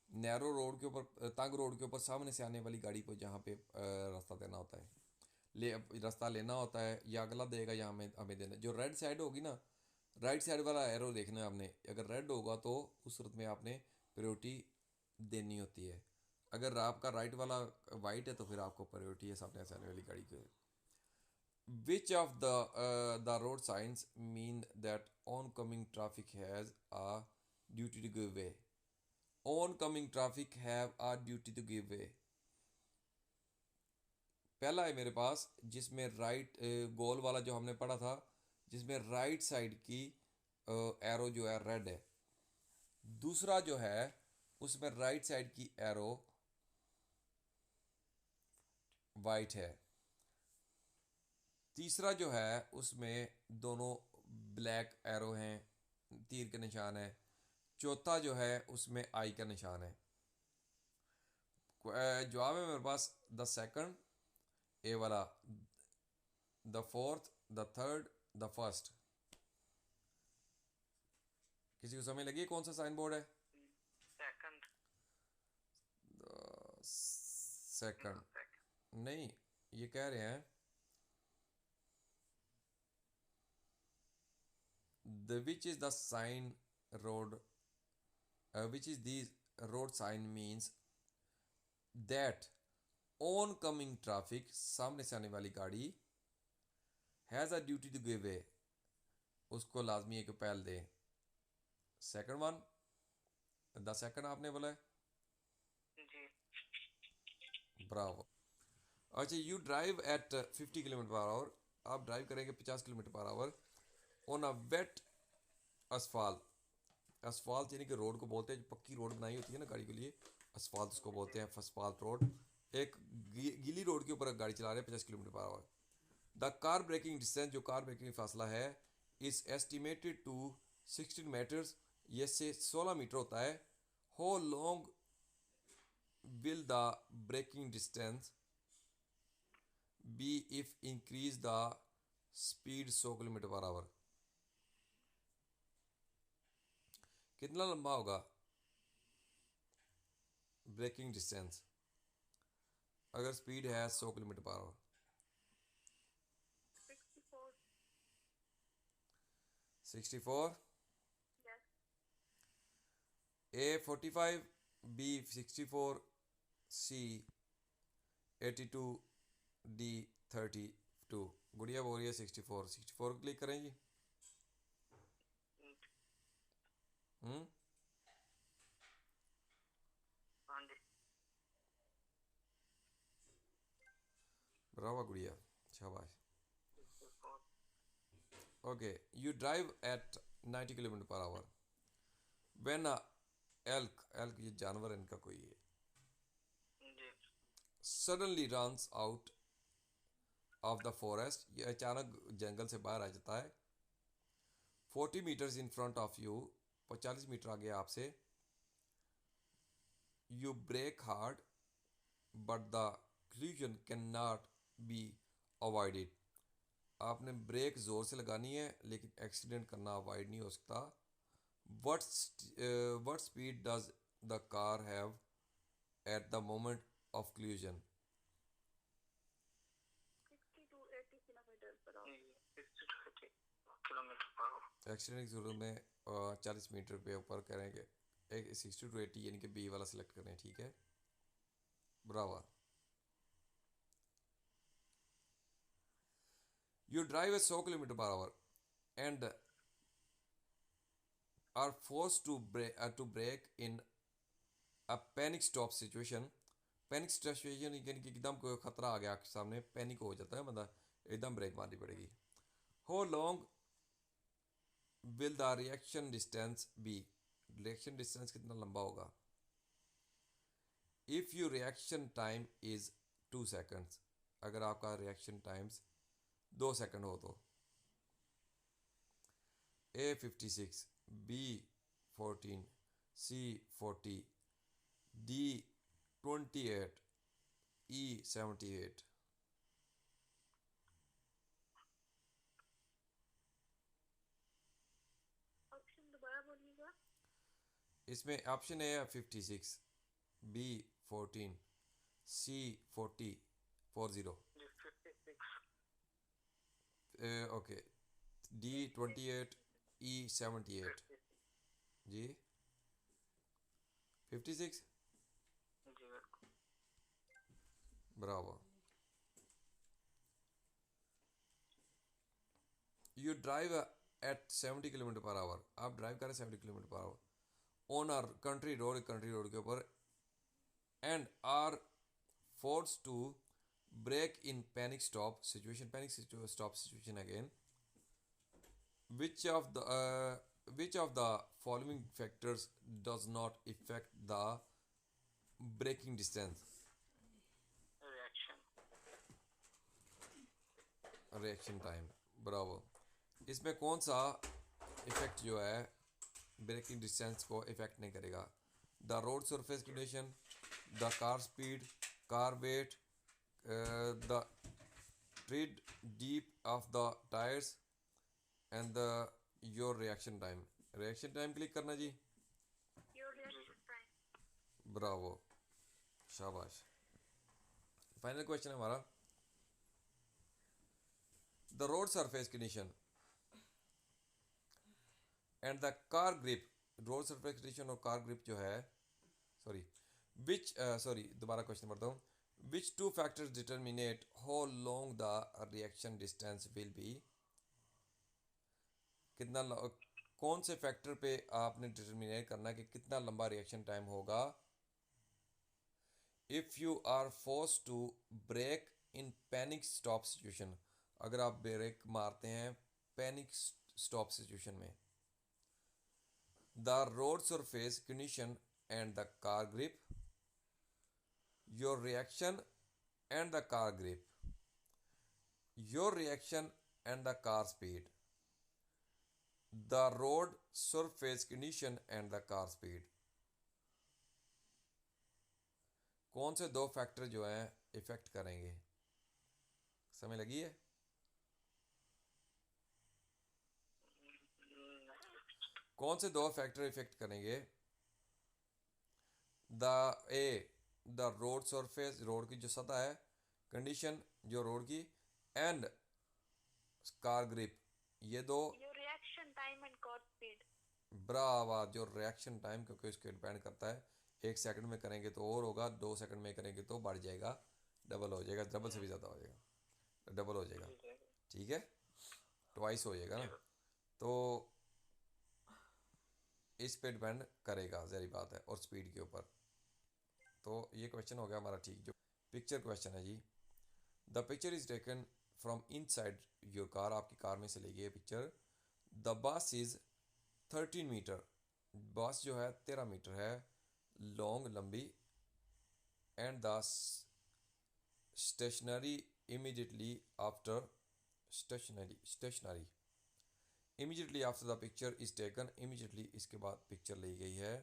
नैरो रोड के ऊपर, तंग रोड के ऊपर सामने से आने वाली गाड़ी को जहाँ पे रास्ता देना होता है, रास्ता लेना होता है, या अगला देगा या हमें हमें देना, जो रेड साइड होगी ना, राइट साइड वाला एरो देखना है आपने, अगर रेड होगा तो उस सूरत में आपने प्रायोरिटी देनी होती है, अगर आपका राइट वाला वाइट है तो फिर आपको प्रायोरिटी है सामने से आने वाली गाड़ी को। Which of the road signs mean that oncoming traffic has a duty to give way? Oncoming traffic have a duty to give way। पहला है मेरे पास जिसमें राइट गोल वाला जो हमने पढ़ा था, जिसमें राइट साइड की एरो जो है रेड है। दूसरा जो है उसमें राइट साइड की एरो वाइट है। तीसरा जो है उसमें दोनों ब्लैक एरो हैं, तीर के निशान है। चौथा जो है उसमें आई का निशान है। जवाब है मेरे पास द सेकंड, ए वाला, the fourth, the third, the first. किसी को समझ लगी कौन सा साइन बोर्ड है? सेकंड। सेकंड नहीं, ये कह रहे हैं the which is the sign road which is these road sign means that oncoming traffic, सामने से आने वाली गाड़ी, has a duty to give way, उसको लाजमी है कि पहल दे। सेकंड वन, द सेकंड आपने बोला है, जी ब्रावो। अच्छा, you drive at 50 kilometre per hour, आप ड्राइव करेंगे 50 kilometre per hour on a wet asphalt. Asphalt यानी कि रोड को बोलते हैं, जो पक्की रोड बनाई होती है ना गाड़ी के लिए, असफाल्ट उसको बोलते हैं, असफाल्ट रोड। एक गीली रोड के ऊपर गाड़ी चला रहे हैं 50 kilometre per hour. The car braking distance, जो कार ब्रेकिंग फासला है, इज एस्टिमेटेड टू 16 मीटर्स, ये से 16 मीटर होता है। How long will the braking distance be if increase the speed 100 kilometre per hour. कितना लंबा होगा ब्रेकिंग डिस्टेंस अगर स्पीड है 100 kilometre per our? 64। 64, yes. A 45, B 64, C 82, D 32। गुड़िया बोल रही है 64, 64 क्लिक करेंगी। हम्म, हाँ जी। ब्रावा गुड़िया, शाबाश। Okay, you drive at 90 kilometre per hour when a elk, elk ये जानवर है इनका कोई है, जी suddenly runs out of the forest, ये अचानक जंगल से बाहर आ जाता है। 40 metres in front of you, 40 metre आगे आपसे। You brake hard but the collision can not be avoided, आपने ब्रेक ज़ोर से लगानी है लेकिन एक्सीडेंट करना अवॉइड नहीं हो सकता। What speed does the car have at the moment of collision? 60 to 80 kilometre per our. 60 to 80 kilometre per our. Accident की सूरत में 40 मीटर पे ऊपर करेंगे, एक 60 to 80 यानी कि बी वाला सिलेक्ट करें, ठीक है। Bravo. You drive a 100 kilometre per hour and are force to brake in a panic stop situation. Panic situation यानी कि एकदम कोई खतरा आ गया आपके सामने, पैनिक हो जाता है बंदा, एकदम ब्रेक मारनी पड़ेगी। How long will the reaction distance be? Reaction distance कितना लंबा होगा? If you reaction time is 2 seconds, अगर आपका रिएक्शन टाइम्स 2 सेकेंड हो तो A 56, B 14, C 40, D 28, E 78। Option दोबारा बोलिएगा। इसमें ऑप्शन ए है 56, B 14, C 40, 40, 56। Okay, D 28, E 78। जी 56। जी बिल्कुल। Bravo. You drive at 70 kilometre per hour, आप ड्राइव करें 70 kilometre per hour on our country road, country road के ऊपर, and are force to brake in panic stop situation, panic stop situation again, which of the following factors does not affect the braking distance? Reaction. Reaction time. Bravo. इसमें कौन सा effect जो है braking distance को effect नहीं करेगा? The road surface condition, the car speed, car weight, the tread deep of the tyres and the your reaction time. Reaction time click करना जी। Your reaction time. ब्रावो, शाबाश। Final question है हमारा, the road surface condition and the car grip. Road surface condition और car grip जो है, दोबारा question पढ़ता हूँ, which two factors determinate how long the reaction distance will be? कौन से फैक्टर पे आपने डिटर्मिनेट करना है कि कितना लंबा रिएक्शन टाइम होगा? If you are force to brake in panic stop situation, अगर आप ब्रेक मारते हैं पैनिक स्टॉप सिचुएशन में, the road surface condition and the car grip, your reaction and the car grip, your reaction and the car speed, the road surface condition and the car speed. कौन से दो factor जो हैं effect करेंगे? समय लगी है? कौन से दो फैक्टर इफेक्ट करेंगे? द रोड सरफेस, रोड की जो सतह है, कंडीशन जो रोड की, एंड कार ग्रिप, ये दो। Your reaction time and car speed. Brava, जो रिएक्शन टाइम, क्योंकि उसके डिपेंड करता है, 1 सेकंड में करेंगे तो और होगा, 2 सेकंड में करेंगे तो बढ़ जाएगा, डबल हो जाएगा, डबल से भी ज़्यादा हो जाएगा, डबल हो जाएगा, ठीक है, ट्वाइस हो जाएगा ना। तो इस पे डिपेंड करेगा, ज़री बात है, और स्पीड के ऊपर। तो ये क्वेश्चन हो गया हमारा ठीक। जो पिक्चर क्वेश्चन है जी, the picture is taken from inside your car, आपकी कार में से ली गई है picture. The bus is 13 metre, bus जो है 13 मीटर है लॉन्ग, लंबी, and the stationary immediately after, stationary immediately after the picture is taken, immediately इसके बाद पिक्चर ली गई है।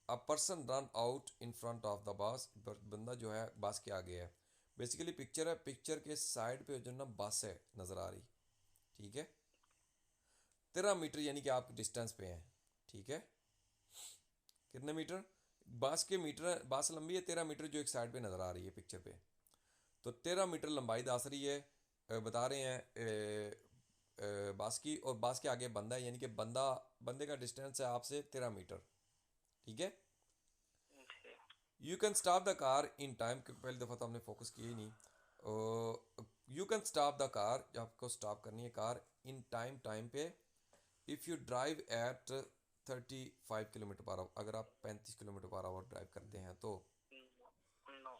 A person run out in front of the bus, बंदा जो है बस के आगे है। बेसिकली पिक्चर है, पिक्चर के साइड पे जो ना बस है नज़र आ रही, ठीक है, 13 मीटर यानी कि आप डिस्टेंस पे हैं, ठीक है। कितने मीटर? बस के मीटर, बस लंबी है 13 मीटर, जो एक साइड पे नज़र आ रही है पिक्चर पे, तो 13 मीटर लंबाई दस रही है, बता रहे हैं बस की, और बस के आगे बंदा है, यानी कि बंदे का डिस्टेंस है आपसे 13 मीटर, ठीक है। जी। You can stop the car in time, क्योंकि पहली दफ़ा तो हमने फोकस किया ही नहीं। You can stop the car, आपको स्टॉप करनी है कार, इन टाइम पे, if you drive at 35 kilometre per hour, अगर आप 35 किलोमीटर पर आवर ड्राइव करते हैं तो नो।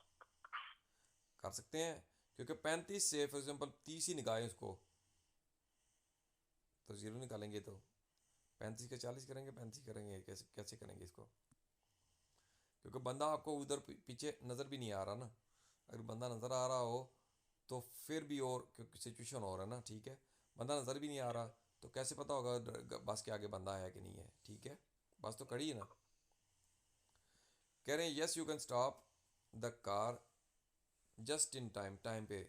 कर सकते हैं, क्योंकि 35 से फॉर एग्जांपल 30 ही निकालें उसको, तो ज़ीरो निकालेंगे, तो 35 के 40 करेंगे, 35 करेंगे, कैसे कैसे करेंगे इसको, क्योंकि बंदा आपको उधर पीछे नज़र भी नहीं आ रहा ना। अगर बंदा नज़र आ रहा हो तो फिर भी, और क्योंकि सिचुएशन और है ना, ठीक है। बंदा नज़र भी नहीं आ रहा तो कैसे पता होगा बस के आगे बंदा है कि नहीं है, ठीक है। बस तो खड़ी है ना। कह रहे हैं yes you can stop the car just in time पे।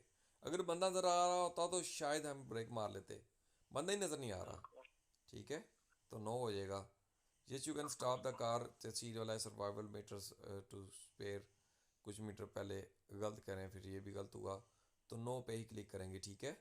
अगर बंदा नज़र आ रहा होता तो शायद हम ब्रेक मार लेते, बंदा ही नज़र नहीं आ रहा, ठीक है, तो नो हो जाएगा। Yes you can stop the car, C वाला है सर्वाइवल मीटर्स टू स्पेयर, कुछ मीटर पहले गलत करें, फिर ये भी गलत हुआ, तो नो पे ही क्लिक करेंगे, ठीक है।